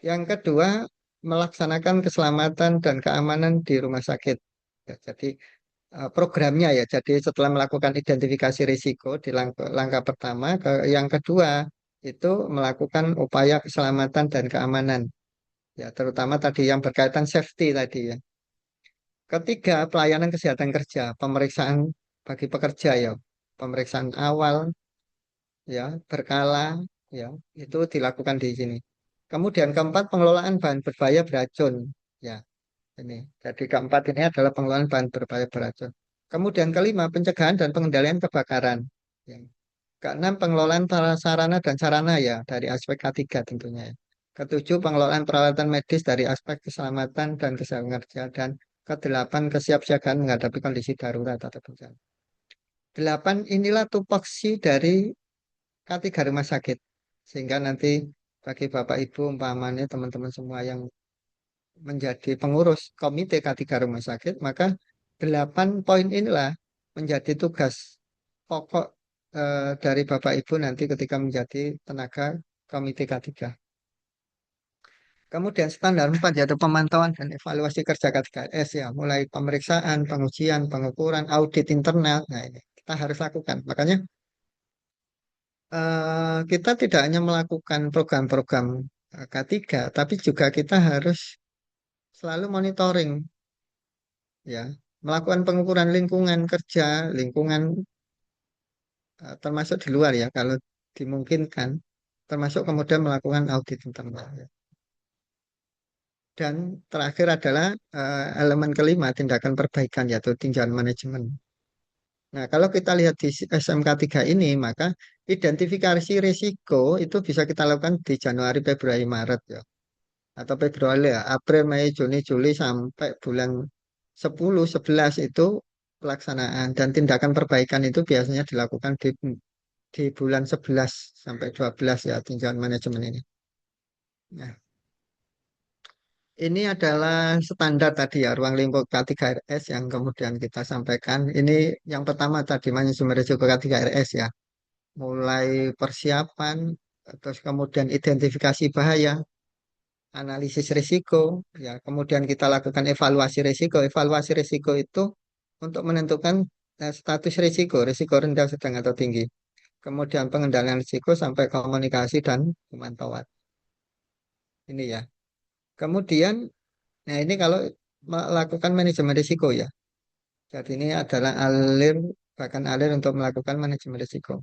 Speaker 1: Yang kedua melaksanakan keselamatan dan keamanan di rumah sakit. Ya, jadi programnya ya. Jadi setelah melakukan identifikasi risiko di langkah pertama, yang kedua itu melakukan upaya keselamatan dan keamanan. Ya, terutama tadi yang berkaitan safety tadi ya. Ketiga, pelayanan kesehatan kerja, pemeriksaan bagi pekerja ya, pemeriksaan awal ya, berkala ya, itu dilakukan di sini. Kemudian keempat, pengelolaan bahan berbahaya beracun ya, ini. Jadi keempat ini adalah pengelolaan bahan berbahaya beracun. Kemudian kelima, pencegahan dan pengendalian kebakaran. Ya. Keenam, pengelolaan sarana dan sarana ya dari aspek K3 tentunya ya. Ketujuh, pengelolaan peralatan medis dari aspek keselamatan dan kesehatan kerja. Dan kedelapan, kesiapsiagaan menghadapi kondisi darurat atau bencana. Delapan, inilah tupoksi dari K3 rumah sakit. Sehingga nanti bagi Bapak Ibu umpamanya teman-teman semua yang menjadi pengurus komite K3 rumah sakit, maka 8 poin inilah menjadi tugas pokok dari Bapak Ibu nanti ketika menjadi tenaga komite K3. Kemudian standar 4 yaitu pemantauan dan evaluasi kerja K3S ya, mulai pemeriksaan, pengujian, pengukuran, audit internal. Nah, ini kita harus lakukan. Makanya kita tidak hanya melakukan program-program K3, tapi juga kita harus selalu monitoring ya, melakukan pengukuran lingkungan kerja, lingkungan termasuk di luar ya kalau dimungkinkan, termasuk kemudian melakukan audit internal ya. Dan terakhir adalah elemen kelima tindakan perbaikan yaitu tinjauan manajemen. Nah, kalau kita lihat di SMK3 ini, maka identifikasi risiko itu bisa kita lakukan di Januari, Februari, Maret ya. Atau Februari ya, April, Mei, Juni, Juli sampai bulan 10, 11 itu pelaksanaan dan tindakan perbaikan itu biasanya dilakukan di bulan 11 sampai 12 ya tinjauan manajemen ini. Nah, ini adalah standar tadi ya ruang lingkup K3RS yang kemudian kita sampaikan. Ini yang pertama tadi manajemen risiko K3RS ya. Mulai persiapan, terus kemudian identifikasi bahaya, analisis risiko, ya, kemudian kita lakukan evaluasi risiko. Evaluasi risiko itu untuk menentukan status risiko, risiko rendah, sedang atau tinggi. Kemudian pengendalian risiko sampai komunikasi dan pemantauan. Ini ya. Kemudian, nah ini kalau melakukan manajemen risiko ya. Jadi ini adalah alir, bahkan alir untuk melakukan manajemen risiko.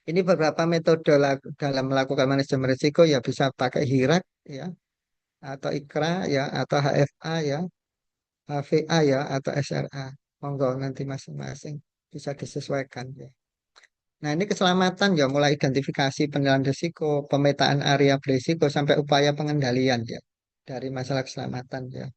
Speaker 1: Ini beberapa metode dalam melakukan manajemen risiko ya, bisa pakai HIRAK ya, atau IKRA ya, atau HFA ya, HVA ya, atau SRA. Monggo nanti masing-masing bisa disesuaikan ya. Nah, ini keselamatan ya, mulai identifikasi penilaian risiko, pemetaan area berisiko sampai upaya pengendalian ya dari masalah keselamatan ya.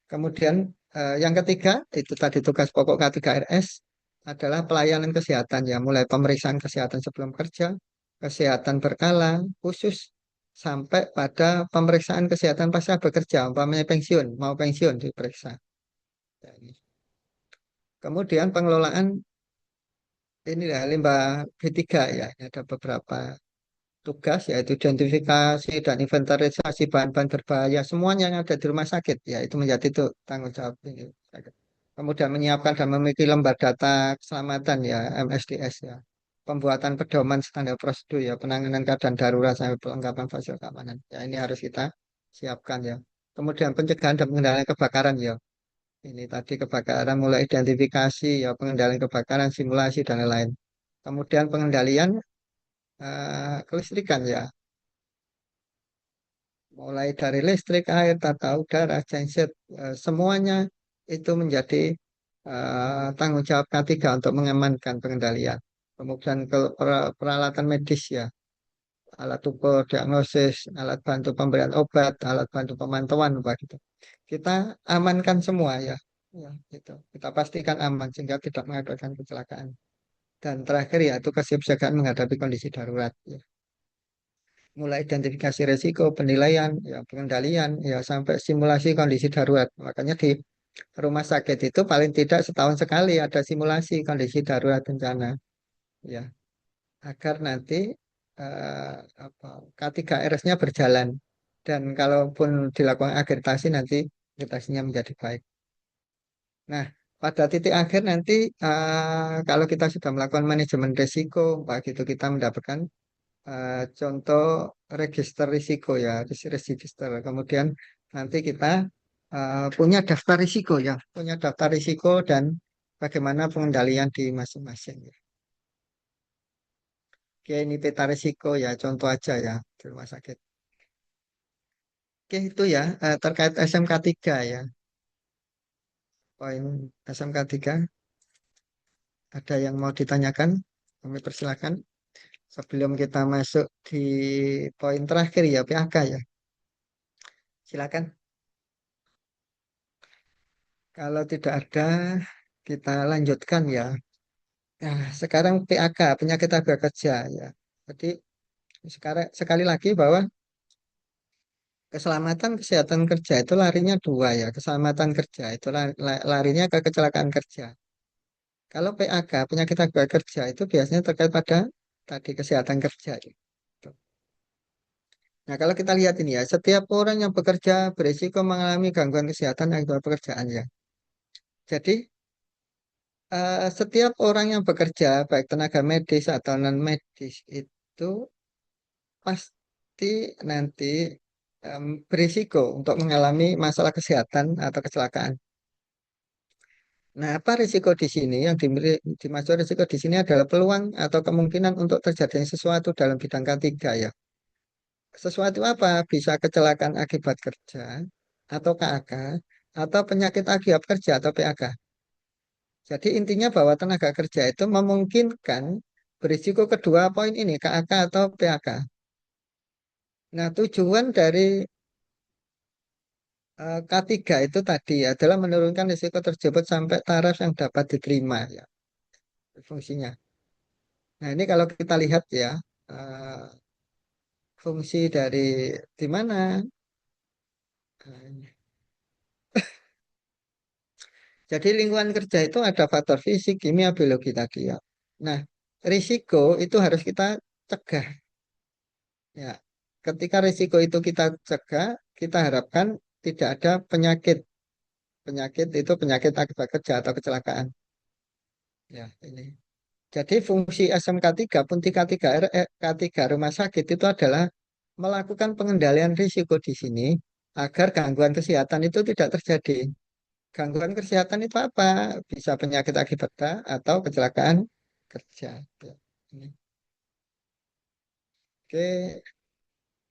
Speaker 1: Kemudian yang ketiga itu tadi tugas pokok K3RS adalah pelayanan kesehatan ya, mulai pemeriksaan kesehatan sebelum kerja, kesehatan berkala khusus sampai pada pemeriksaan kesehatan pasca bekerja, umpamanya pensiun, mau pensiun diperiksa. Ya, ini. Kemudian pengelolaan ini ya limbah B3 ya, ini ada beberapa tugas yaitu identifikasi dan inventarisasi bahan-bahan berbahaya semuanya yang ada di rumah sakit ya, itu menjadi itu tanggung jawab ini. Kemudian menyiapkan dan memiliki lembar data keselamatan ya, MSDS ya, pembuatan pedoman standar prosedur ya, penanganan keadaan darurat sampai pelengkapan fasilitas keamanan ya, ini harus kita siapkan ya. Kemudian pencegahan dan pengendalian kebakaran ya, ini tadi kebakaran mulai identifikasi ya, pengendalian kebakaran, simulasi dan lain-lain. Kemudian pengendalian kelistrikan ya, mulai dari listrik, air, tata udara, genset, semuanya itu menjadi tanggung jawab K3 untuk mengamankan pengendalian. Kemudian ke peralatan medis ya, alat ukur diagnosis, alat bantu pemberian obat, alat bantu pemantauan, begitu. Kita amankan semua ya, ya gitu. Kita pastikan aman sehingga tidak mengakibatkan kecelakaan. Dan terakhir ya itu kesiapsiagaan menghadapi kondisi darurat. Ya, mulai identifikasi resiko, penilaian, ya, pengendalian, ya sampai simulasi kondisi darurat. Makanya di rumah sakit itu paling tidak setahun sekali ada simulasi kondisi darurat bencana, ya, agar nanti eh, apa, K3RS-nya berjalan dan kalaupun dilakukan akreditasi nanti akreditasinya menjadi baik. Nah, pada titik akhir nanti kalau kita sudah melakukan manajemen risiko, begitu kita mendapatkan contoh register risiko ya, register. Kemudian nanti kita punya daftar risiko ya, punya daftar risiko dan bagaimana pengendalian di masing-masing ya. Oke, ini peta risiko ya, contoh aja ya di rumah sakit. Oke, itu ya terkait SMK 3 ya. Poin SMK 3 ada yang mau ditanyakan? Kami persilakan sebelum kita masuk di poin terakhir ya, PAK ya. Silakan. Kalau tidak ada, kita lanjutkan ya. Nah, sekarang PAK, penyakit tenaga kerja ya. Jadi sekarang sekali lagi bahwa keselamatan kesehatan kerja itu larinya dua ya. Keselamatan kerja itu larinya ke kecelakaan kerja. Kalau PAK, penyakit tenaga kerja itu biasanya terkait pada tadi kesehatan kerja. Gitu. Nah, kalau kita lihat ini ya, setiap orang yang bekerja berisiko mengalami gangguan kesehatan akibat pekerjaan ya. Jadi setiap orang yang bekerja, baik tenaga medis atau non medis itu pasti nanti berisiko untuk mengalami masalah kesehatan atau kecelakaan. Nah, apa risiko di sini? Yang dimaksud risiko di sini adalah peluang atau kemungkinan untuk terjadinya sesuatu dalam bidang ketiga ya. Sesuatu apa? Bisa kecelakaan akibat kerja atau KAK atau penyakit akibat kerja atau PAK. Jadi intinya bahwa tenaga kerja itu memungkinkan berisiko kedua poin ini, KAK atau PAK. Nah, tujuan dari K3 itu tadi adalah menurunkan risiko tersebut sampai taraf yang dapat diterima ya fungsinya. Nah, ini kalau kita lihat ya eh, fungsi dari di mana. Eh, Jadi lingkungan kerja itu ada faktor fisik, kimia, biologi tadi ya. Nah, risiko itu harus kita cegah. Ya, ketika risiko itu kita cegah, kita harapkan tidak ada penyakit. Penyakit itu penyakit akibat kerja atau kecelakaan. Ya, ini. Jadi fungsi SMK3 pun K3 rumah sakit itu adalah melakukan pengendalian risiko di sini agar gangguan kesehatan itu tidak terjadi. Gangguan kesehatan itu apa? Bisa penyakit akibat atau kecelakaan kerja. Ya, ini. Oke.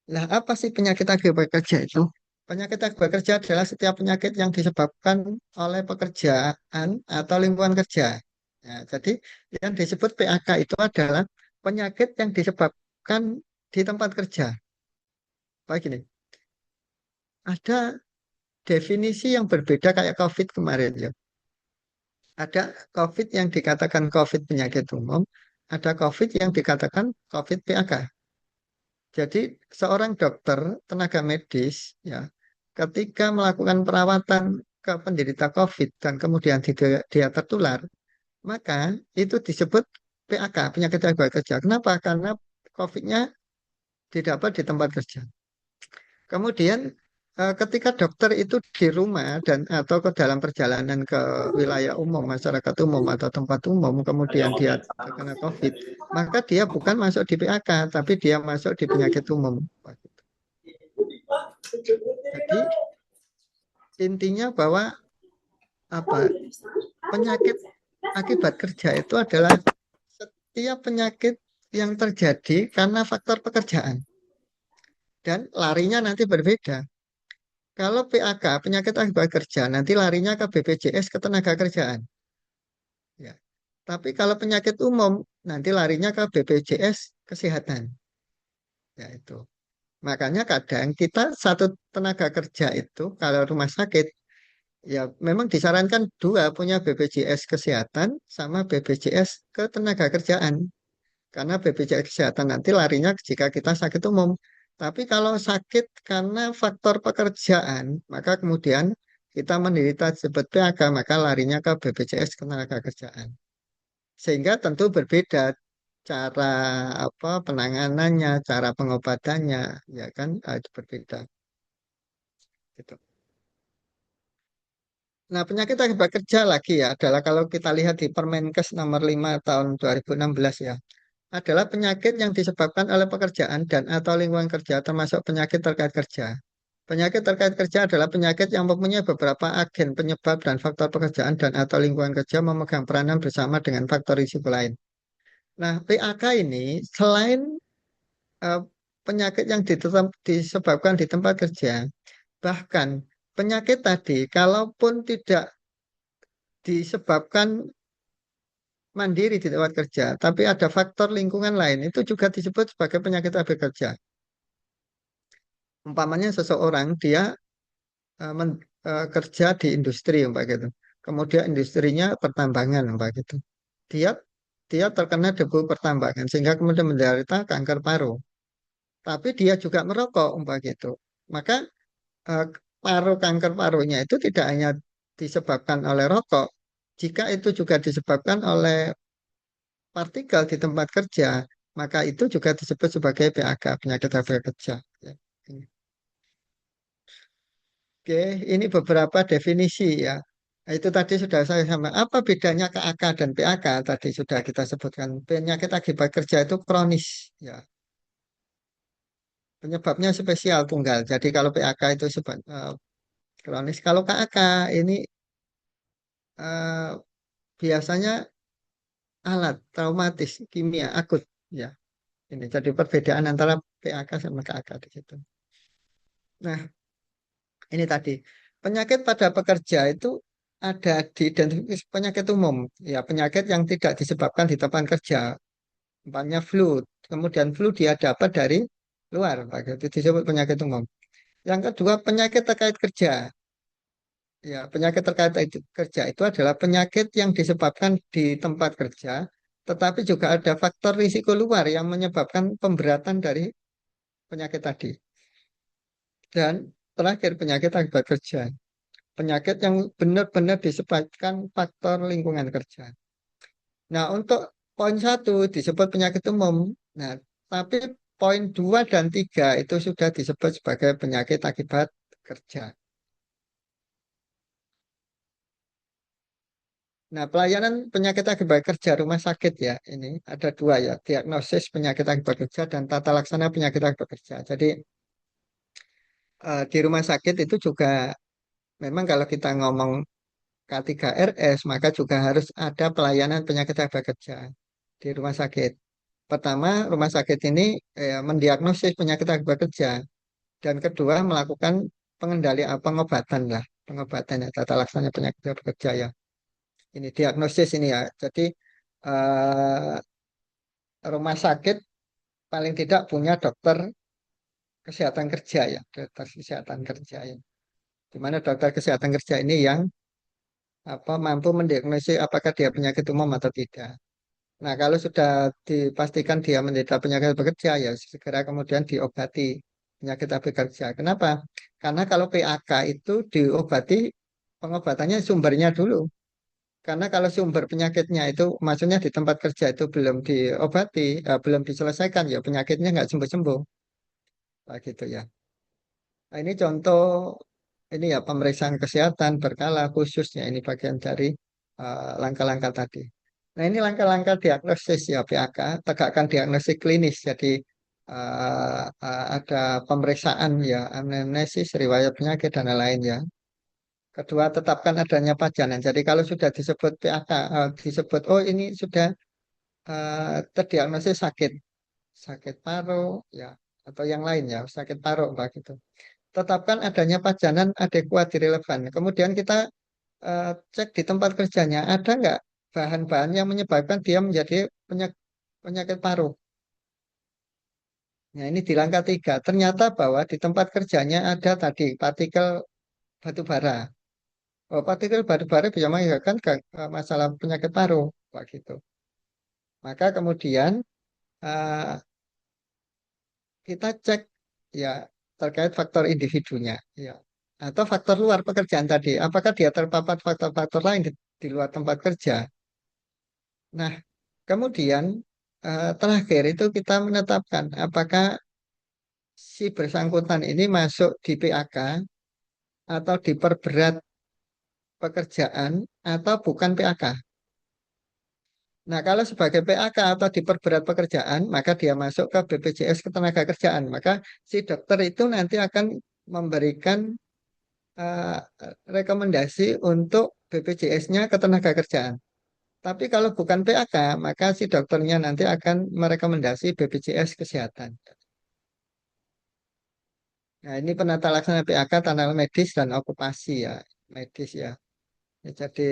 Speaker 1: Nah, apa sih penyakit akibat kerja itu? Penyakit akibat kerja adalah setiap penyakit yang disebabkan oleh pekerjaan atau lingkungan kerja. Ya, jadi yang disebut PAK itu adalah penyakit yang disebabkan di tempat kerja. Baik ini, ada definisi yang berbeda kayak COVID kemarin ya. Ada COVID yang dikatakan COVID penyakit umum, ada COVID yang dikatakan COVID PAK. Jadi seorang dokter tenaga medis ya ketika melakukan perawatan ke penderita COVID dan kemudian dia tertular, maka itu disebut PAK, penyakit akibat kerja. Kenapa? Karena COVID-nya didapat di tempat kerja. Kemudian ketika dokter itu di rumah dan atau ke dalam perjalanan ke wilayah umum, masyarakat umum atau tempat umum, kemudian dia terkena COVID, maka dia bukan masuk di PAK, tapi dia masuk di penyakit umum. Jadi intinya bahwa apa penyakit akibat kerja itu adalah setiap penyakit yang terjadi karena faktor pekerjaan dan larinya nanti berbeda. Kalau PAK penyakit akibat kerja nanti larinya ke BPJS ketenaga kerjaan. Ya. Tapi kalau penyakit umum nanti larinya ke BPJS kesehatan. Ya itu. Makanya kadang kita satu tenaga kerja itu kalau rumah sakit ya memang disarankan dua punya BPJS kesehatan sama BPJS ketenaga kerjaan. Karena BPJS kesehatan nanti larinya jika kita sakit umum. Tapi kalau sakit karena faktor pekerjaan, maka kemudian kita menderita disebut PHK, maka larinya ke BPJS ketenaga kerjaan. Sehingga tentu berbeda cara apa penanganannya, cara pengobatannya, ya kan itu berbeda. Gitu. Nah, penyakit akibat kerja lagi ya adalah kalau kita lihat di Permenkes nomor 5 tahun 2016 ya, adalah penyakit yang disebabkan oleh pekerjaan dan atau lingkungan kerja termasuk penyakit terkait kerja. Penyakit terkait kerja adalah penyakit yang mempunyai beberapa agen penyebab dan faktor pekerjaan dan atau lingkungan kerja memegang peranan bersama dengan faktor risiko lain. Nah, PAK ini selain eh, penyakit yang disebabkan di tempat kerja, bahkan penyakit tadi kalaupun tidak disebabkan mandiri di tempat kerja, tapi ada faktor lingkungan lain, itu juga disebut sebagai penyakit akibat kerja. Umpamanya seseorang dia kerja di industri, Mbak gitu. Kemudian industrinya pertambangan, Mbak gitu. Dia dia terkena debu pertambangan sehingga kemudian menderita kanker paru. Tapi dia juga merokok, Mbak gitu. Maka eh, kanker parunya itu tidak hanya disebabkan oleh rokok, jika itu juga disebabkan oleh partikel di tempat kerja, maka itu juga disebut sebagai PAK, penyakit akibat kerja. Ya. Oke, ini beberapa definisi ya. Nah, itu tadi sudah saya sama. Apa bedanya KAK dan PAK? Tadi sudah kita sebutkan. Penyakit akibat kerja itu kronis. Ya, penyebabnya spesial tunggal. Jadi kalau PAK itu kronis. Kalau KAK ini eh, biasanya alat traumatis kimia akut. Ya, ini jadi perbedaan antara PAK sama KAK di situ. Nah, ini tadi penyakit pada pekerja itu ada diidentifikasi penyakit umum, ya penyakit yang tidak disebabkan di tempat kerja, umpamanya flu. Kemudian flu dia dapat dari luar, Pak. Itu disebut penyakit umum. Yang kedua penyakit terkait kerja, ya penyakit terkait kerja itu adalah penyakit yang disebabkan di tempat kerja, tetapi juga ada faktor risiko luar yang menyebabkan pemberatan dari penyakit tadi. Dan terakhir penyakit akibat kerja. Penyakit yang benar-benar disebabkan faktor lingkungan kerja. Nah, untuk poin satu disebut penyakit umum. Nah, tapi poin 2 dan 3 itu sudah disebut sebagai penyakit akibat kerja. Nah, pelayanan penyakit akibat kerja rumah sakit ya, ini ada dua ya, diagnosis penyakit akibat kerja dan tata laksana penyakit akibat kerja. Jadi di rumah sakit itu juga memang kalau kita ngomong K3RS, maka juga harus ada pelayanan penyakit akibat kerja di rumah sakit. Pertama, rumah sakit ini mendiagnosis penyakit akibat kerja dan kedua melakukan pengobatan lah, pengobatan ya, tata laksana penyakit akibat kerja ya. Ini diagnosis ini ya. Jadi eh, rumah sakit paling tidak punya dokter kesehatan kerja ya, dokter kesehatan kerja ya. Di mana dokter kesehatan kerja ini yang mampu mendiagnosis apakah dia penyakit umum atau tidak. Nah, kalau sudah dipastikan dia menderita penyakit bekerja, ya segera kemudian diobati penyakit bekerja. Kenapa? Karena kalau PAK itu diobati, pengobatannya sumbernya dulu. Karena kalau sumber penyakitnya itu, maksudnya di tempat kerja itu belum diobati, belum diselesaikan, ya penyakitnya nggak sembuh-sembuh. Nah, gitu ya. Nah, ini contoh, ini ya pemeriksaan kesehatan berkala khususnya, ini bagian dari langkah-langkah tadi. Nah, ini langkah-langkah diagnosis ya PAK, tegakkan diagnosis klinis. Jadi ada pemeriksaan ya, anamnesis, riwayat penyakit dan lain-lain ya. Kedua, tetapkan adanya pajanan. Jadi kalau sudah disebut PAK, disebut oh ini sudah terdiagnosis sakit, sakit paru ya, atau yang lain ya, sakit paru begitu. Tetapkan adanya pajanan adekuat relevan. Kemudian kita cek di tempat kerjanya ada nggak bahan-bahan yang menyebabkan dia menjadi penyakit paru. Nah, ini di langkah 3. Ternyata bahwa di tempat kerjanya ada tadi partikel batu bara. Oh, partikel batu bara bisa mengakibatkan masalah penyakit paru. Pak gitu. Maka kemudian eh, kita cek ya terkait faktor individunya. Ya. Atau faktor luar pekerjaan tadi. Apakah dia terpapar faktor-faktor lain di luar tempat kerja? Nah, kemudian terakhir itu kita menetapkan apakah si bersangkutan ini masuk di PAK atau diperberat pekerjaan atau bukan PAK. Nah, kalau sebagai PAK atau diperberat pekerjaan, maka dia masuk ke BPJS Ketenagakerjaan. Maka si dokter itu nanti akan memberikan eh, rekomendasi untuk BPJS-nya Ketenagakerjaan. Tapi kalau bukan PAK, maka si dokternya nanti akan merekomendasi BPJS Kesehatan. Nah, ini penata laksana PAK tanda medis dan okupasi ya, medis ya. Ya, jadi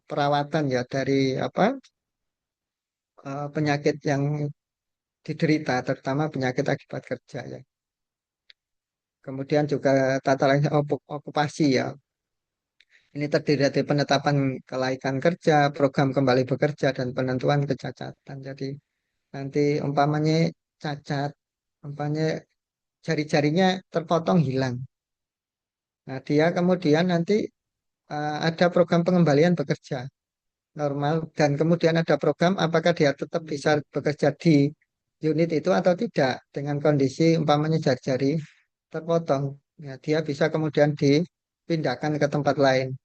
Speaker 1: perawatan ya dari penyakit yang diderita, terutama penyakit akibat kerja ya. Kemudian juga tata laksana okupasi ya. Ini terdiri dari penetapan kelaikan kerja, program kembali bekerja, dan penentuan kecacatan. Jadi nanti umpamanya cacat, umpamanya jari-jarinya terpotong hilang. Nah, dia kemudian nanti ada program pengembalian bekerja normal dan kemudian ada program apakah dia tetap bisa bekerja di unit itu atau tidak dengan kondisi umpamanya jari-jari terpotong. Ya, dia bisa kemudian dipindahkan ke tempat lain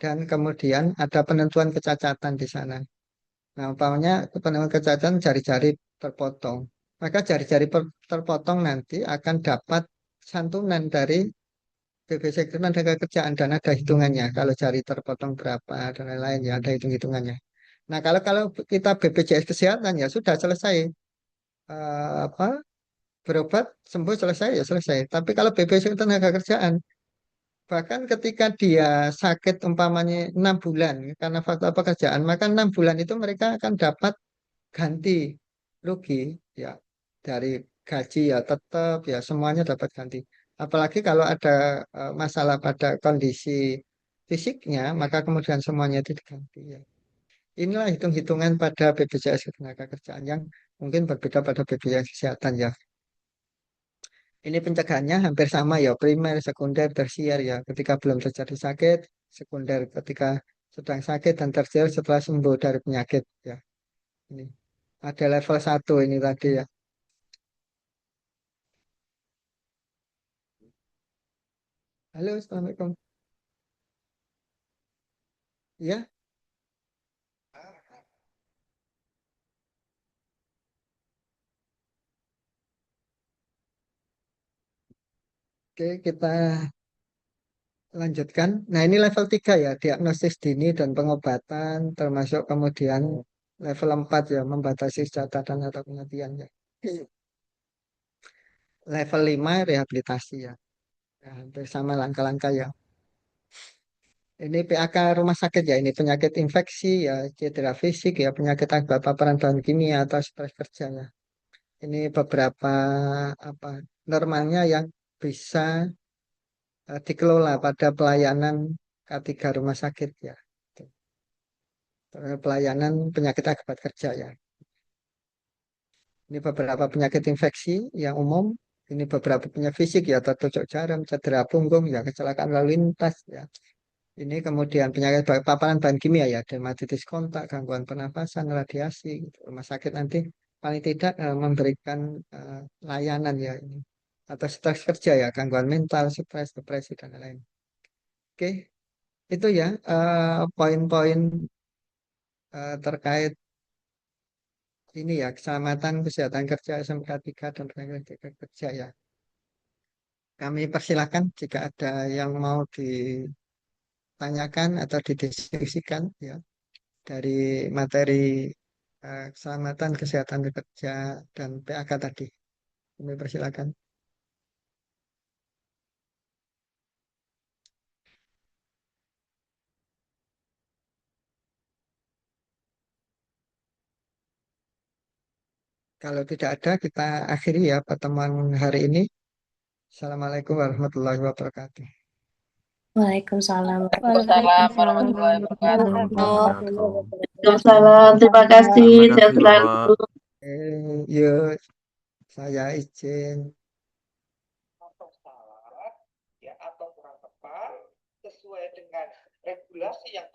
Speaker 1: dan kemudian ada penentuan kecacatan di sana. Nah, umpamanya penentuan kecacatan jari-jari terpotong. Maka jari-jari terpotong nanti akan dapat santunan dari BPJS Ketenagakerjaan dan ada hitungannya. Kalau jari terpotong berapa dan lain-lain ya ada hitung-hitungannya. Nah, kalau kalau kita BPJS Kesehatan ya sudah selesai. Apa berobat sembuh selesai ya selesai. Tapi kalau BPJS Ketenagakerjaan bahkan ketika dia sakit umpamanya 6 bulan karena faktor pekerjaan, maka 6 bulan itu mereka akan dapat ganti rugi ya dari gaji ya tetap ya semuanya dapat ganti. Apalagi kalau ada masalah pada kondisi fisiknya, maka kemudian semuanya itu diganti ya. Inilah hitung-hitungan pada BPJS Ketenagakerjaan yang mungkin berbeda pada BPJS Kesehatan ya. Ini pencegahannya hampir sama ya, primer, sekunder, tersier ya. Ketika belum terjadi sakit, sekunder ketika sedang sakit dan tersier setelah sembuh dari penyakit ya. Ini ada level 1 ini tadi ya. Halo, Assalamualaikum. Ya, oke kita lanjutkan. Nah, ini level 3 ya, diagnosis dini dan pengobatan, termasuk kemudian level 4 ya, membatasi catatan atau kematian ya. Level 5 rehabilitasi ya. Ya, hampir sama langkah-langkah ya. Ini PAK rumah sakit ya, ini penyakit infeksi ya, cedera fisik ya, penyakit akibat paparan bahan kimia atau stres kerja ya. Ini beberapa apa normalnya yang bisa dikelola pada pelayanan K3 rumah sakit ya. Pelayanan penyakit akibat kerja ya. Ini beberapa penyakit infeksi yang umum. Ini beberapa penyakit fisik ya, tertusuk jarum, cedera punggung ya, kecelakaan lalu lintas ya. Ini kemudian penyakit paparan bahan kimia ya, dermatitis kontak, gangguan pernafasan, radiasi. Gitu. Rumah sakit nanti paling tidak memberikan layanan ya ini. Atau stres kerja ya, gangguan mental, stres, depresi dan lain-lain. Oke, itu ya poin-poin terkait ini ya, keselamatan kesehatan kerja SMK 3 dan tenaga kerja ya. Kami persilakan jika ada yang mau ditanyakan atau didiskusikan ya dari materi keselamatan kesehatan kerja dan PAK tadi. Kami persilakan. Kalau tidak ada, kita akhiri ya pertemuan hari ini. Assalamualaikum warahmatullahi wabarakatuh.
Speaker 3: Waalaikumsalam
Speaker 2: Waalaikumsalam
Speaker 3: warahmatullahi
Speaker 2: warahmatullahi wabarakatuh.
Speaker 3: wabarakatuh.
Speaker 4: Assalamualaikum.
Speaker 5: Waalaikumsalam. Terima kasih.
Speaker 4: Terima
Speaker 5: Sehat
Speaker 4: kasih, Pak.
Speaker 5: selalu.
Speaker 1: Yuk, saya izin.
Speaker 6: Atau salah ya atau kurang tepat sesuai dengan regulasi yang